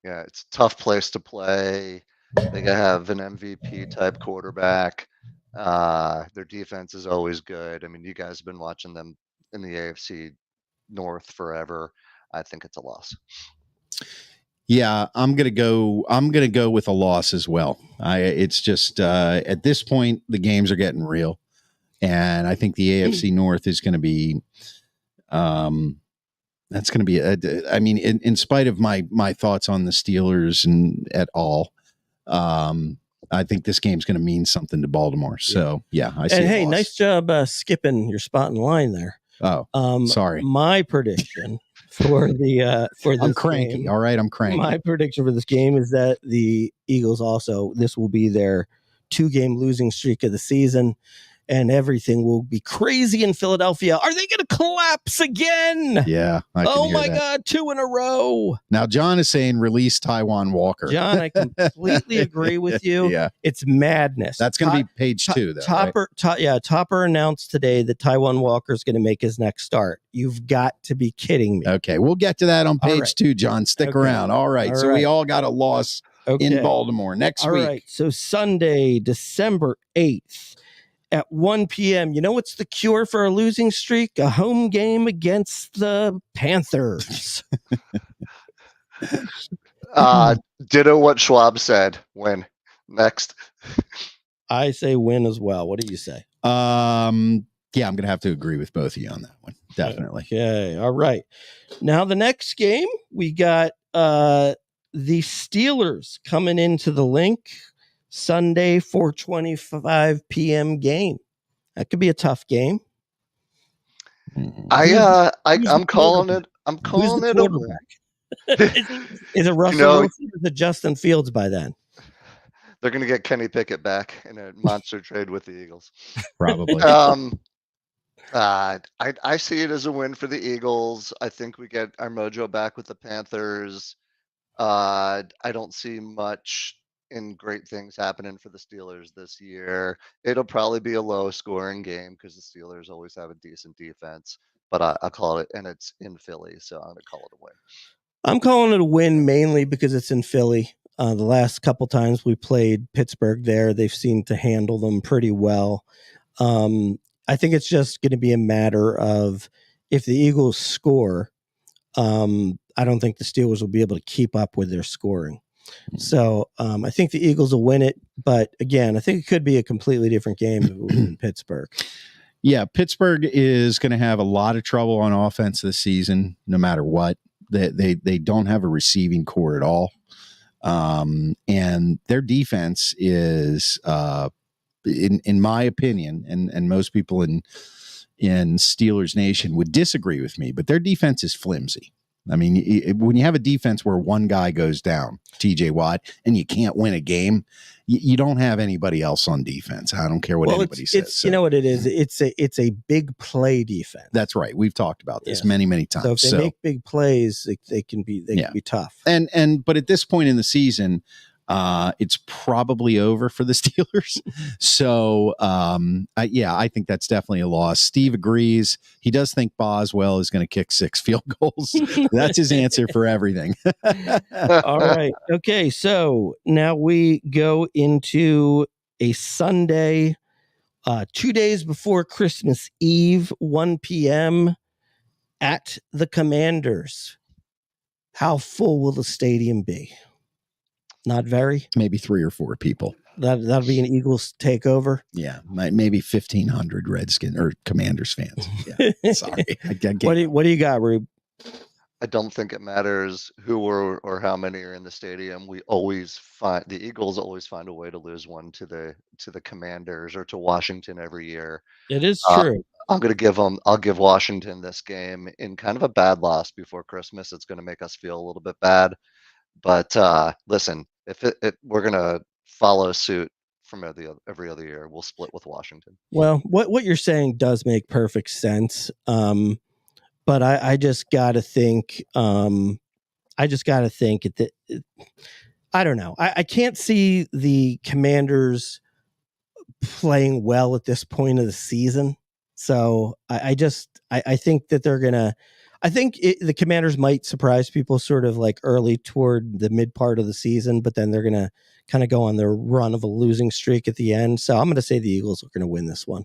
it's a tough place to play. They gotta have an MVP type quarterback. Their defense is always good. I mean, you guys have been watching them in the AFC North forever. I think it's a loss. Yeah, I'm gonna go with a loss as well. It's just at this point the games are getting real, and I think the AFC North is going to be, that's going to be. I mean, in spite of my thoughts on the Steelers and at all, I think this game's going to mean something to Baltimore. So I see. And hey, a loss. nice job skipping your spot in line there. Oh, sorry. My prediction for this I'm cranky. game, All right, I'm cranky. My prediction for this game is that the Eagles this will be their 2-game losing streak of the season, and everything will be crazy in Philadelphia. Are they going to collapse again? Yeah. Oh my God, 2 in a row. Now, John is saying release Taiwan Walker. John, I completely agree with you. Yeah. It's madness. That's going to be page 2, though. Topper announced today that Taiwan Walker is going to make his next start. You've got to be kidding me. Okay, we'll get to that on page 2, John. Stick around. All right. So we all got a loss in Baltimore next week. All right. So Sunday, December 8th. At 1 p.m., you know what's the cure for a losing streak? A home game against the Panthers. Ditto what Schwab said. Win. Next. I say win as well. What do you say? Yeah, I'm going to have to agree with both of you on that one. Definitely. Okay. All right. Now, the next game, we got the Steelers coming into the Link. Sunday, 4:25 p.m. game. That could be a tough game. I'm calling it. I'm calling it Is it Russell Wilson or is it Justin Fields by then? They're going to get Kenny Pickett back in a monster trade with the Eagles. Probably. I see it as a win for the Eagles. I think we get our mojo back with the Panthers. I don't see much in great things happening for the Steelers this year. It'll probably be a low scoring game because the Steelers always have a decent defense, but I'll call it, and it's in Philly, so I'm going to call it a win. I'm calling it a win mainly because it's in Philly. The last couple times we played Pittsburgh there, they've seemed to handle them pretty well. I think it's just going to be a matter of if the Eagles score, I don't think the Steelers will be able to keep up with their scoring. So I think the Eagles will win it. But again, I think it could be a completely different game if it was in Pittsburgh. Yeah, Pittsburgh is going to have a lot of trouble on offense this season, no matter what. They don't have a receiving core at all. And their defense is, in my opinion, and most people in Steelers Nation would disagree with me, but their defense is flimsy. I mean, when you have a defense where one guy goes down, TJ Watt, and you can't win a game, you don't have anybody else on defense. I don't care what anybody says. So. You know what it is? It's a big play defense. That's right. We've talked about this many times. So if they make big plays, they can be tough. But at this point in the season, it's probably over for the Steelers. So, I think that's definitely a loss. Steve agrees. He does think Boswell is going to kick 6 field goals. That's his answer for everything. All right. Okay. So now we go into a Sunday, 2 days before Christmas Eve, 1 p.m. at the Commanders. How full will the stadium be? Not very. Maybe 3 or 4 people. That'll be an Eagles takeover. Yeah, maybe 1,500 Redskins or Commanders fans. Yeah, sorry. What do you got, Rube? I don't think it matters who or how many are in the stadium. The Eagles always find a way to lose one to the Commanders or to Washington every year. It is true. I'll give Washington this game in kind of a bad loss before Christmas. It's going to make us feel a little bit bad. But listen, if we're going to follow suit from every other year, we'll split with Washington. Well, what you're saying does make perfect sense. But I just got to think. I don't know. I can't see the Commanders playing well at this point of the season. So I think that they're gonna. I think the Commanders might surprise people sort of like early toward the mid part of the season, but then they're going to kind of go on their run of a losing streak at the end. So I'm going to say the Eagles are going to win this one.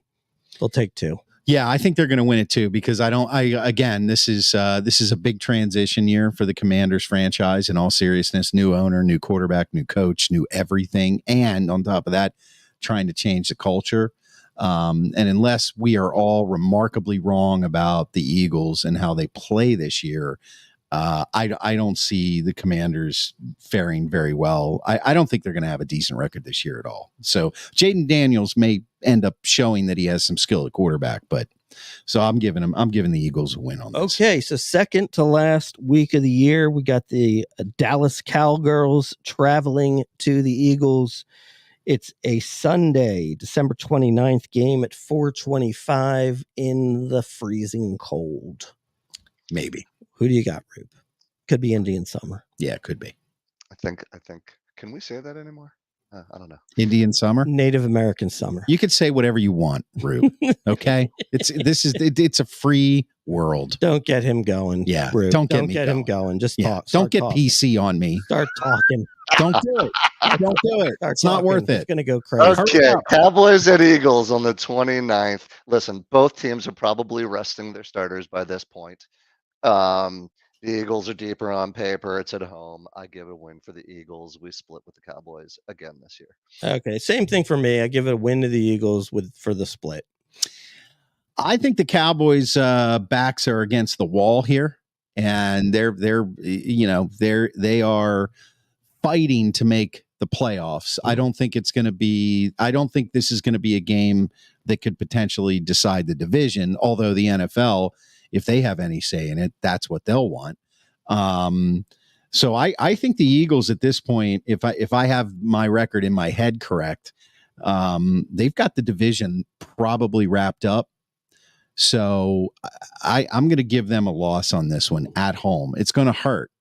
They'll take 2. Yeah, I think they're going to win it too, because again, this is a big transition year for the Commanders franchise. In all seriousness, new owner, new quarterback, new coach, new everything, and on top of that, trying to change the culture. And unless we are all remarkably wrong about the Eagles and how they play this year, I don't see the Commanders faring very well. I don't think they're going to have a decent record this year at all. So Jaden Daniels may end up showing that he has some skill at quarterback, but so I'm giving the Eagles a win on this. Okay, so second to last week of the year, we got the Dallas Cowgirls traveling to the Eagles. It's a Sunday, December 29th game at 4:25 in the freezing cold. Maybe. Who do you got, Rube? Could be Indian Summer. Yeah, it could be. I think. Can we say that anymore? I don't know. Indian Summer? Native American Summer. You could say whatever you want, Rube. Okay? It's a free world. Don't get him going. Yeah. Rube. Don't get him going. Just talk. Don't get talking. PC on me. Start talking. Don't do it. Don't do it. Start it's not worth it. It's going to go crazy. Okay, Cowboys at Eagles on the 29th. Listen, both teams are probably resting their starters by this point. The Eagles are deeper on paper. It's at home. I give it a win for the Eagles. We split with the Cowboys again this year. Okay, same thing for me. I give it a win to the Eagles for the split. I think the Cowboys' backs are against the wall here, and they are fighting to make the playoffs. I don't think this is going to be a game that could potentially decide the division, although the NFL, if they have any say in it, that's what they'll want. So I think the Eagles at this point, if I have my record in my head correct, they've got the division probably wrapped up. So I'm going to give them a loss on this one at home. It's going to hurt.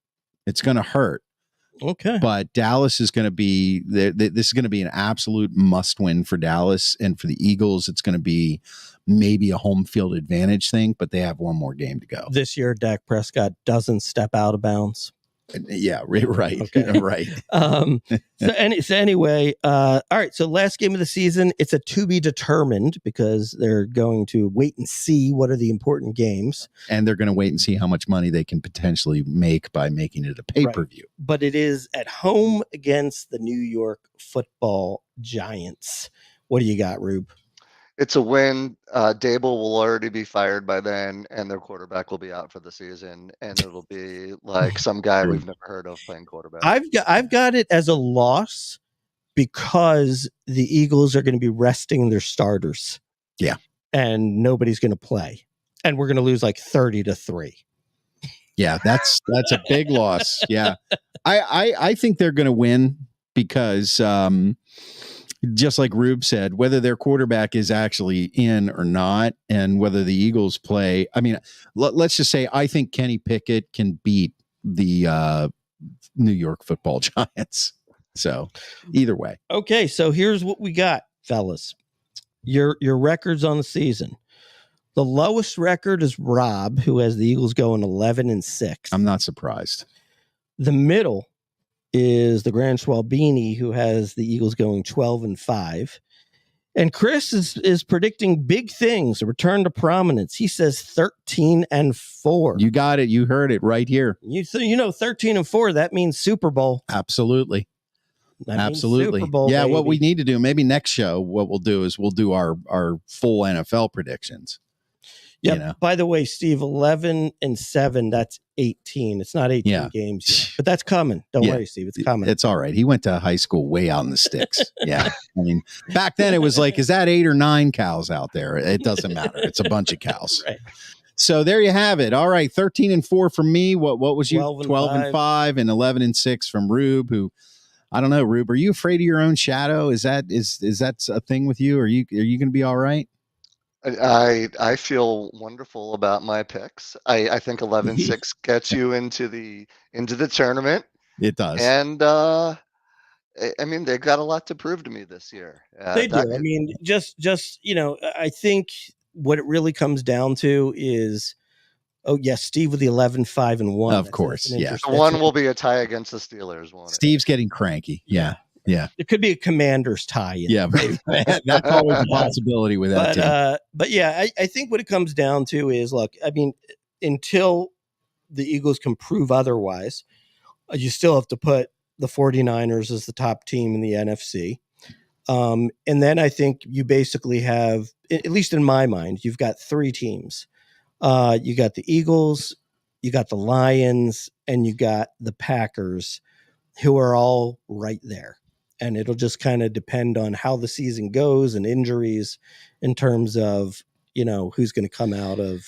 Okay. But Dallas is going to be this is going to be an absolute must win for Dallas, and for the Eagles, it's going to be maybe a home field advantage thing, but they have one more game to go. This year, Dak Prescott doesn't step out of bounds. Yeah, right. Okay. Right. So anyway, all right. So last game of the season, it's a to be determined because they're going to wait and see what are the important games. And they're going to wait and see how much money they can potentially make by making it a pay-per-view. Right. But it is at home against the New York Football Giants. What do you got, Rube? It's a win. Dable will already be fired by then, and their quarterback will be out for the season, and it'll be like some guy we've never heard of playing quarterback. I've got it as a loss because the Eagles are going to be resting their starters. Yeah, and nobody's going to play, and we're going to lose like 30-3. Yeah, that's a big loss. Yeah, I think they're going to win because. Just like Rube said, whether their quarterback is actually in or not, and whether the Eagles play. I mean, let's just say I think Kenny Pickett can beat the New York Football Giants. So either way. Okay, so here's what we got, fellas. Your records on the season. The lowest record is Rob, who has the Eagles going 11-6. I'm not surprised. The middle is the Grand Schwalbini, who has the Eagles going 12-5. And Chris is predicting big things, a return to prominence. He says 13-4. You got it. You heard it right here. 13-4, that means Super Bowl. Absolutely. Absolutely. Super Bowl, yeah, baby. What we need to do, maybe next show, what we'll do is we'll do our full NFL predictions. Yeah. You know? By the way, Steve, 11-7, that's 18. It's not 18 games yet, but that's coming. Don't worry, Steve. It's coming. It's all right. He went to high school way out in the sticks. Yeah. I mean, back then it was like, is that 8 or 9 cows out there? It doesn't matter. It's a bunch of cows. Right. So there you have it. All right. 13-4 from me. What was you? 12-5 and 11-6 from Rube, who, I don't know, Rube, are you afraid of your own shadow? Is that a thing with you? Are you going to be all right? I feel wonderful about my picks. I think 11-6 gets you into the tournament. It does. And I mean, they've got a lot to prove to me this year. They do. I mean, just I think what it really comes down to is, Steve with the 11-5-1. Of course, yeah. One will be a tie against the Steelers. Steve's getting cranky. Yeah. Yeah. It could be a Commanders tie. Yeah. That's always a possibility with that team. But yeah, I think what it comes down to is, look, I mean, until the Eagles can prove otherwise, you still have to put the 49ers as the top team in the NFC. And then I think you basically have, at least in my mind, you've got three teams. You got the Eagles, you got the Lions, and you got the Packers, who are all right there. And it'll just kind of depend on how the season goes and injuries in terms of, who's going to come out of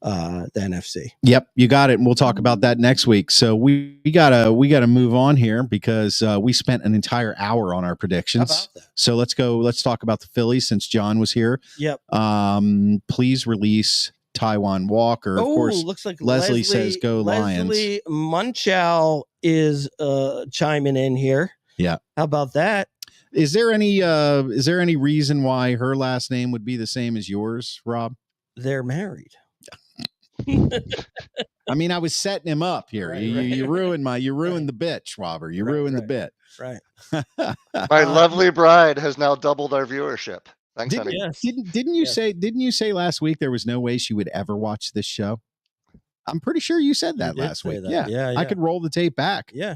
the NFC. Yep, you got it. And we'll talk about that next week. So we gotta move on here because we spent an entire hour on our predictions. So let's talk about the Phillies since John was here. Yep. Please release Taijuan Walker. Of course, looks like Leslie says go Lions. Leslie Munchow is chiming in here. Yeah. How about that? Is there any reason why her last name would be the same as yours, Rob? They're married. I mean, I was setting him up here. You ruined the bit, Schwaber. You ruined the bit. Right. My lovely bride has now doubled our viewership. Thanks, honey. Yes. Didn't you say last week there was no way she would ever watch this show? I'm pretty sure you said that last week. That. Yeah. I could roll the tape back. Yeah.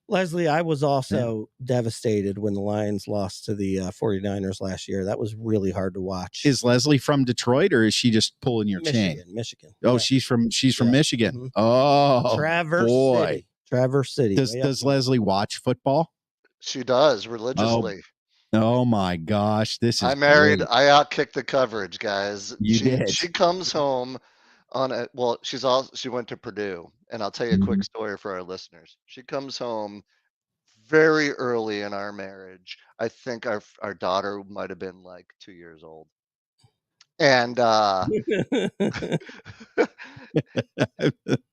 Leslie, I was also devastated when the Lions lost to the 49ers last year. That was really hard to watch. Is Leslie from Detroit or is she just pulling your chain? Michigan. Oh, she's from Michigan. Mm-hmm. Oh, Traverse City. Does Leslie watch football? She does religiously. Oh my gosh, this is. I married. Great. I outkicked the coverage, guys. You did. She comes home she went to Purdue, and I'll tell you a quick story for our listeners. She comes home very early in our marriage. I think our daughter might have been like 2 years old. And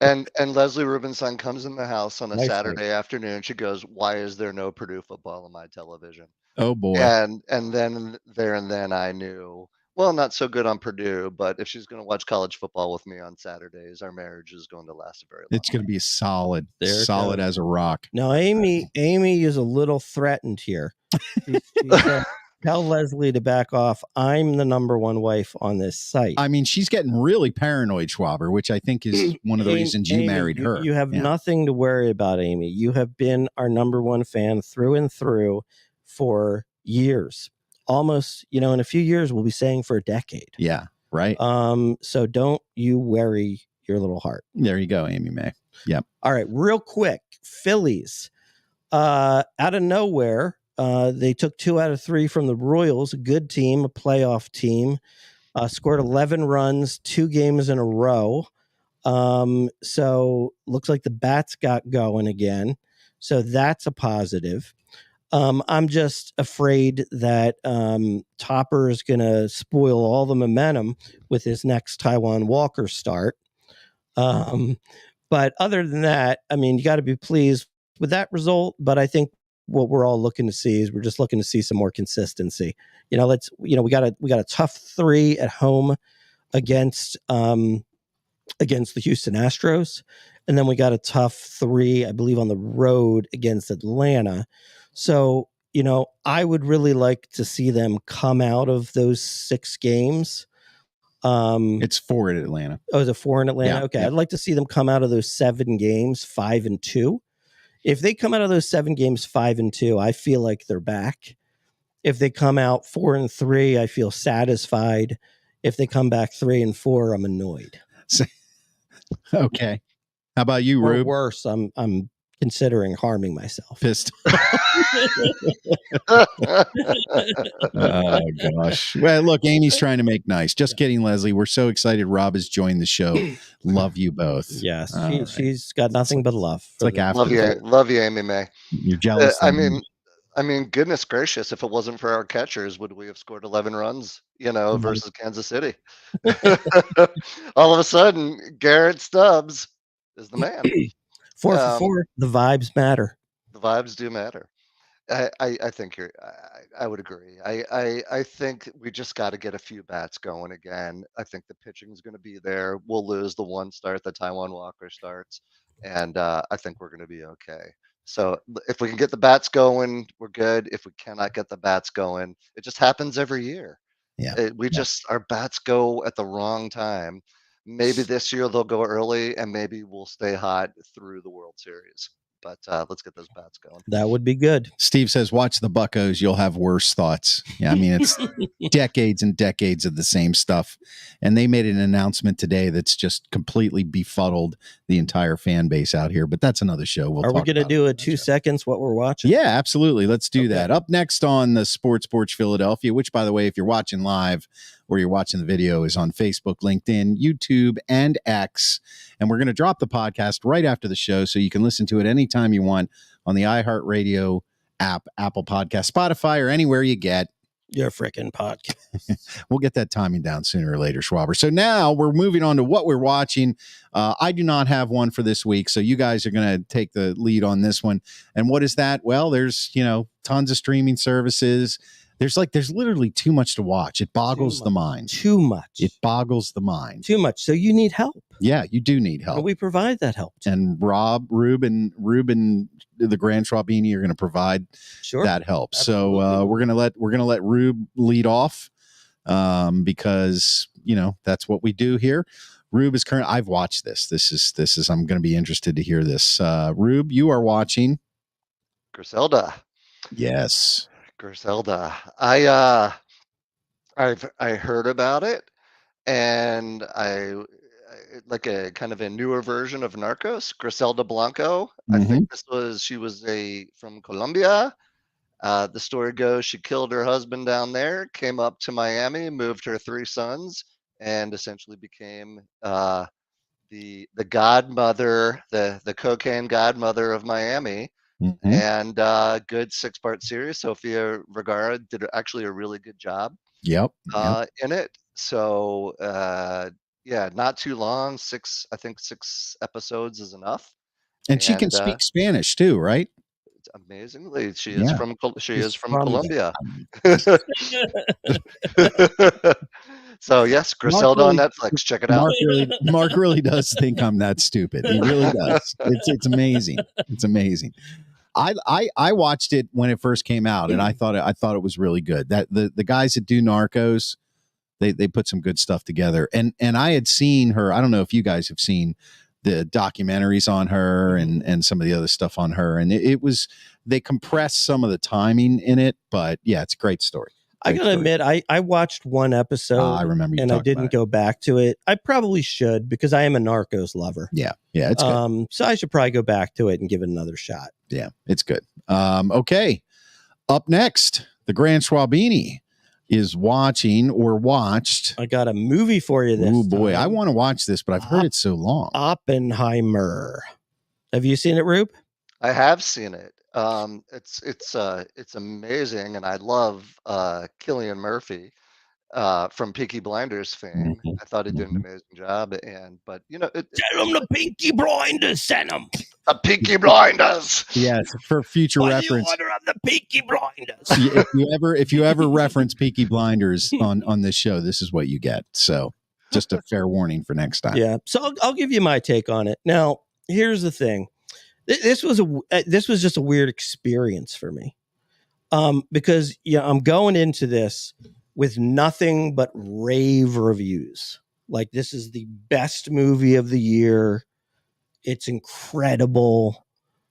and Leslie Rubenstein comes in the house on a Saturday afternoon. She goes, "Why is there no Purdue football on my television?" Oh boy. And then I knew, well, not so good on Purdue, but if she's going to watch college football with me on Saturdays, our marriage is going to last a very long It's going to be solid goes. as a rock. Now, Amy is a little threatened here. She said, tell Leslie to back off. I'm the number one wife on this site. I mean, she's getting really paranoid, Schwaber, which I think is one of the reasons you married her. You have nothing to worry about, Amy. You have been our number one fan through and through for years. Almost, in a few years, we'll be saying for a decade. Yeah, right. So don't you worry your little heart. There you go, Amy May. Yep. All right, real quick. Phillies, out of nowhere, they took 2 out of 3 from the Royals, a good team, a playoff team, scored 11 runs, 2 games in a row. So looks like the bats got going again. So that's a positive. I'm just afraid that Topper is going to spoil all the momentum with his next Taijuan Walker start. But other than that, I mean, you got to be pleased with that result. But I think what we're all looking to see is we're just looking to see some more consistency. We got a tough 3 at home against the Houston Astros, and then we got a tough 3, I believe, on the road against Atlanta. So, I would really like to see them come out of those 6 games. It's 4 in Atlanta. Oh, is it 4 in Atlanta? Yeah, okay. yeah. I'd like to see them come out of those 7 games 5-2. If they come out of those 7 games 5-2, I feel like they're back. If they come out 4-3, I feel satisfied. If they come back 3-4, I'm annoyed. Okay. How about you, Rube? Or worse, I'm considering harming myself. Pissed. Oh gosh. Well, look, Amy's trying to make nice. Just kidding, Leslie. We're so excited Rob has joined the show. Love you both. Yes, she's got nothing but love. It's like after love you, Amy May. You're jealous. I mean, goodness gracious! If it wasn't for our catchers, would we have scored 11 runs? Versus Kansas City. All of a sudden, Garrett Stubbs is the man. 4 for 4. The vibes matter. The vibes do matter. I think I would agree. I think we just got to get a few bats going again. I think the pitching is going to be there. We'll lose the one start that Taijuan Walker starts, and I think we're going to be okay. So if we can get the bats going, we're good. If we cannot get the bats going, it just happens every year. Yeah. Our bats go at the wrong time. Maybe this year they'll go early, and maybe we'll stay hot through the World Series. But let's get those bats going. That would be good. Steve says, watch the Buccos. You'll have worse thoughts. Yeah, I mean, it's decades and decades of the same stuff. And they made an announcement today that's just completely befuddled the entire fan base out here. But that's another show. Are we going to do a 2 seconds what we're watching? Yeah, absolutely. Let's do that. Up next on the Sports Porch Philadelphia, which, by the way, if you're watching live or you're watching the video, is on Facebook, LinkedIn, YouTube, and X. And we're going to drop the podcast right after the show so you can listen to it anytime you want on the iHeartRadio app, Apple Podcast, Spotify, or anywhere you get your freaking podcast. We'll get that timing down sooner or later, Schwaber. So now we're moving on to what we're watching. I do not have one for this week, so you guys are going to take the lead on this one. And what is that? Well, there's, tons of streaming services. There's literally too much to watch. It boggles the mind. Too much. It boggles the mind. Too much. So you need help. Yeah, you do need help. And we provide that help. And Ruben, the Grand Schwabini are going to provide that help. Absolutely. So we're gonna let Rube lead off because that's what we do here. Rube is current. I've watched this. This is. I'm going to be interested to hear this. Rube, you are watching Griselda. Yes. Griselda. I heard about it, and I like a kind of a newer version of Narcos, Griselda Blanco. I think she was from Colombia. The story goes she killed her husband down there, came up to Miami, moved her 3 sons, and essentially became the godmother, the cocaine godmother of Miami. And good 6-part series. Sofia Vergara did actually a really good job. Yep. In it. So not too long. 6 episodes is enough. And she can speak Spanish too, right? Amazingly, she is from Colombia. So yes, Griselda on Netflix. Check it out. Mark really does think I'm that stupid. He really does. It's amazing. It's amazing. I watched it when it first came out, and I thought it was really good. That the guys that do Narcos, they put some good stuff together. And I had seen her. I don't know if you guys have seen the documentaries on her and some of the other stuff on her. And they compressed some of the timing in it, but yeah, it's a great story. I gotta admit, I watched one episode. I remember you and I didn't go back to it. I probably should because I am a Narcos lover. Yeah, it's good. So I should probably go back to it and give it another shot. Yeah, it's good. Okay, up next, the Grand Schwabini is watching or watched. I got a movie for you this boy, time. I want to watch this, but I've heard it's so long. Oppenheimer. Have you seen it, Rube? I have seen it. It's amazing, and I love Cillian Murphy from Peaky Blinders fame. I thought he did an amazing job, but tell him the Peaky Blinders sent him. The Peaky Blinders. Yes, for future reference. The order of the Peaky Blinders. if you ever reference Peaky Blinders on this show, this is what you get. So just a fair warning for next time. Yeah. So I'll give you my take on it. Now, here's the thing. This was just a weird experience for me, because I'm going into this with nothing but rave reviews. Like, this is the best movie of the year. It's incredible,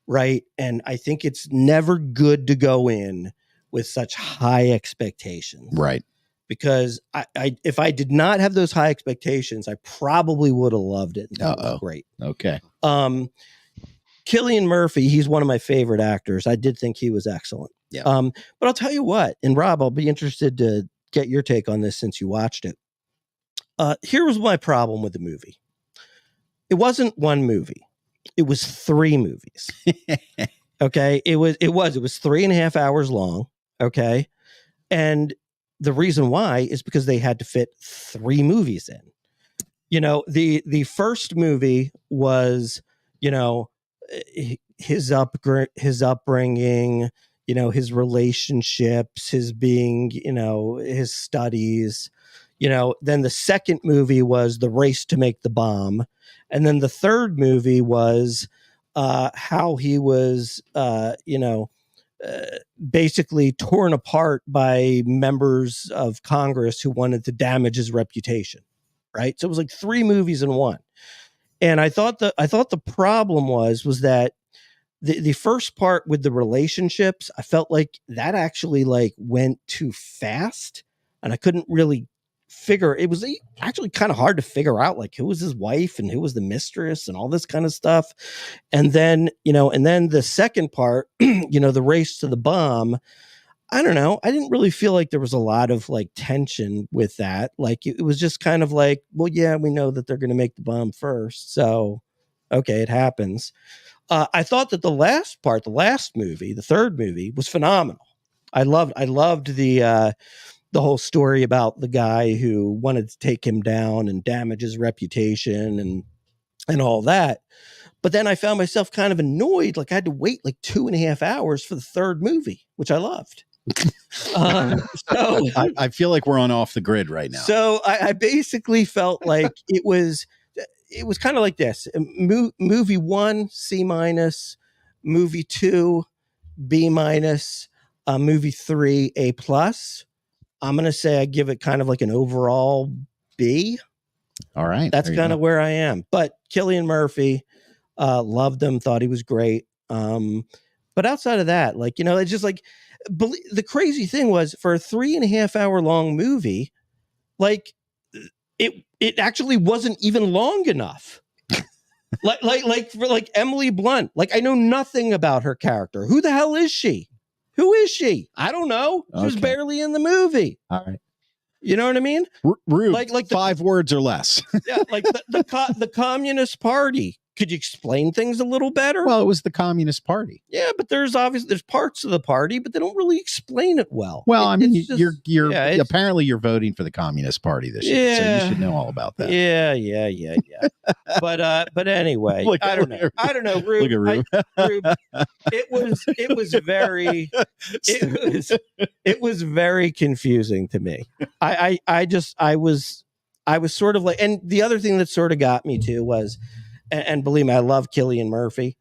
right? And I think it's never good to go in with such high expectations, right? Because if I did not have those high expectations, I probably would have loved it. It was great. Okay. Cillian Murphy, he's one of my favorite actors. I did think he was excellent. Yeah. But I'll tell you what, and Rob, I'll be interested to get your take on this since you watched it. Here was my problem with the movie. It wasn't one movie. It was 3 movies. Okay. It was 3.5 hours long. Okay. And the reason why is because they had to fit 3 movies in. The first movie was, his upbringing, his relationships, his being, his studies, then the second movie was the race to make the bomb. And then the third movie was how he was, basically torn apart by members of Congress who wanted to damage his reputation. Right. So it was like 3 movies in one. And I thought the problem was that the first part with the relationships, I felt like that actually like went too fast, and I couldn't really figure. It was actually kind of hard to figure out like who was his wife and who was the mistress and all this kind of stuff. And then, the second part, the race to the bomb, I don't know. I didn't really feel like there was a lot of like tension with that. Like it was just kind of like, well, yeah, we know that they're going to make the bomb first. So, okay, it happens. I thought that the last movie, the third movie, was phenomenal. I loved the whole story about the guy who wanted to take him down and damage his reputation and all that. But then I found myself kind of annoyed. Like I had to wait like 2.5 hours for the third movie, which I loved. I feel like we're on Off the Grid right now. So I basically felt like it was kind of like this: movie 1 C-, movie 2 B-, movie 3 A+. I'm gonna say I give it kind of like an overall B. All right, that's kind of where I am. But Cillian Murphy, loved him, thought he was great. But outside of that, like it's just like the crazy thing was for a 3.5 hour long movie, like it actually wasn't even long enough. like for Emily Blunt, like I know nothing about her character. Who the hell is she? Who is she? I don't know. She was barely in the movie. All right. You know what I mean? Rude. Like 5 words or less. Yeah, like the Communist Party. Could you explain things a little better? Well, it was the Communist Party. Yeah, but there's parts of the party, but they don't really explain it well. Well, you're apparently you're voting for the Communist Party this year, so you should know all about that. Yeah. But anyway, I don't know. Rube, look at Rube. It was very confusing to me. I was sort of like, and the other thing that sort of got me too was. And believe me, I love Cillian Murphy.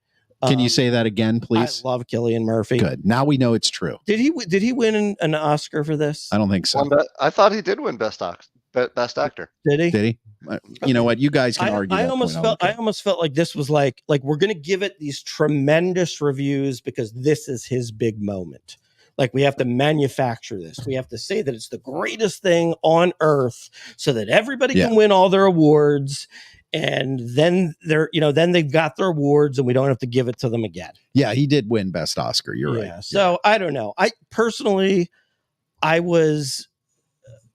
Can you say that again, please? I love Cillian Murphy. Good. Now we know it's true. Did he win an Oscar for this? I don't think so. I thought he did win Best Actor. Did he? Did he? You know what? You guys can argue. I almost felt like this was like we're going to give it these tremendous reviews because this is his big moment. Like we have to manufacture this. We have to say that it's the greatest thing on earth so that everybody can win all their awards. And then then they've got their awards and we don't have to give it to them again. Yeah, he did win Best Oscar. You're right. So I don't know. I was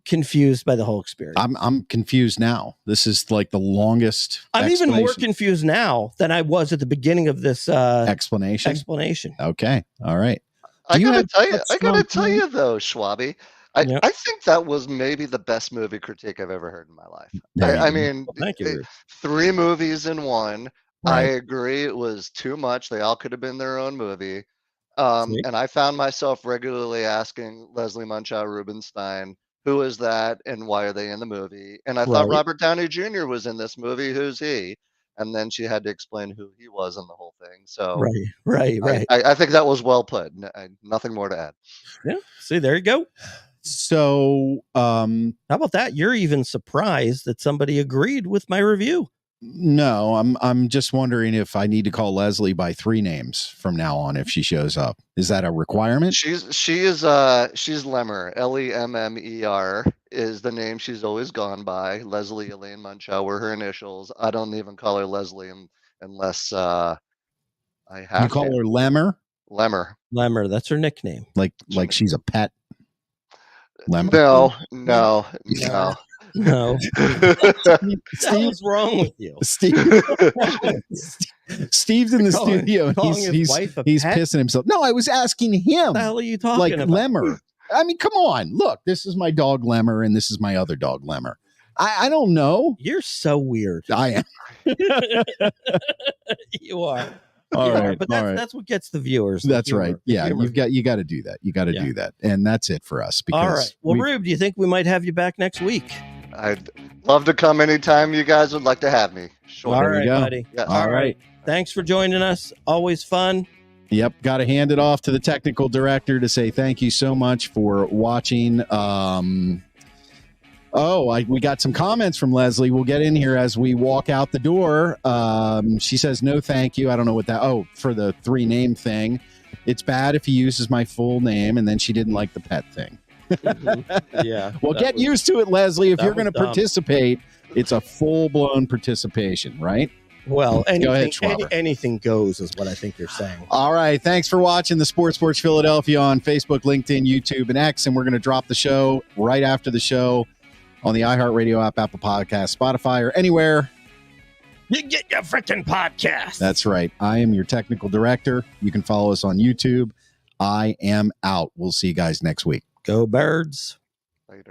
confused by the whole experience. I'm confused now. This is like the longest. I'm even more confused now than I was at the beginning of this explanation. Okay. All right. I gotta tell you though, Schwabi. I think that was maybe the best movie critique I've ever heard in my life. I mean, thank you. 3 movies in one. Right. I agree. It was too much. They all could have been their own movie. And I found myself regularly asking Leslie Munchow Rubinstein, who is that and why are they in the movie? And I thought Robert Downey Jr. was in this movie. Who's he? And then she had to explain who he was in the whole thing. So right. I think that was well put. Nothing more to add. Yeah. See, there you go. So, how about that? You're even surprised that somebody agreed with my review. No, I'm just wondering if I need to call Leslie by 3 names from now on if she shows up. Is that a requirement? She's Lemmer. Lemmer is the name she's always gone by. Leslie Elaine Munchow were her initials. I don't even call her Leslie unless I have. You call her Lemmer? Lemmer. That's her nickname. Like she's a pet. Lemmer? No. What's wrong with you? Steve's in the studio and he's pissing himself. No, I was asking him. What the hell are you talking about? Lemmer. I mean, come on. Look, this is my dog Lemmer and this is my other dog Lemmer. I don't know. You're so weird. I am. You are. All right, but that's what gets the viewers. That's right. Yeah, you got to do that. You got to do that, and that's it for us. All right. Well, Rube, do you think we might have you back next week? I'd love to come anytime you guys would like to have me. Sure. All right, buddy. Yes. All right. thanks for joining us. Always fun. Yep. Got to hand it off to the technical director to say thank you so much for watching. We got some comments from Leslie. We'll get in here as we walk out the door. She says, no, thank you. I don't know what that. Oh, for the 3 name thing. It's bad if he uses my full name. And then she didn't like the pet thing. Yeah. Well, get used to it, Leslie. If you're going to participate, it's a full-blown participation, right? Well, anything goes is what I think you're saying. All right. Thanks for watching the Sports Porch Philadelphia on Facebook, LinkedIn, YouTube, and X. And we're going to drop the show right after the show on the iHeartRadio app, Apple Podcasts, Spotify, or anywhere you get your freaking podcast. That's right. I am your technical director. You can follow us on YouTube. I am out. We'll see you guys next week. Go Birds. Later.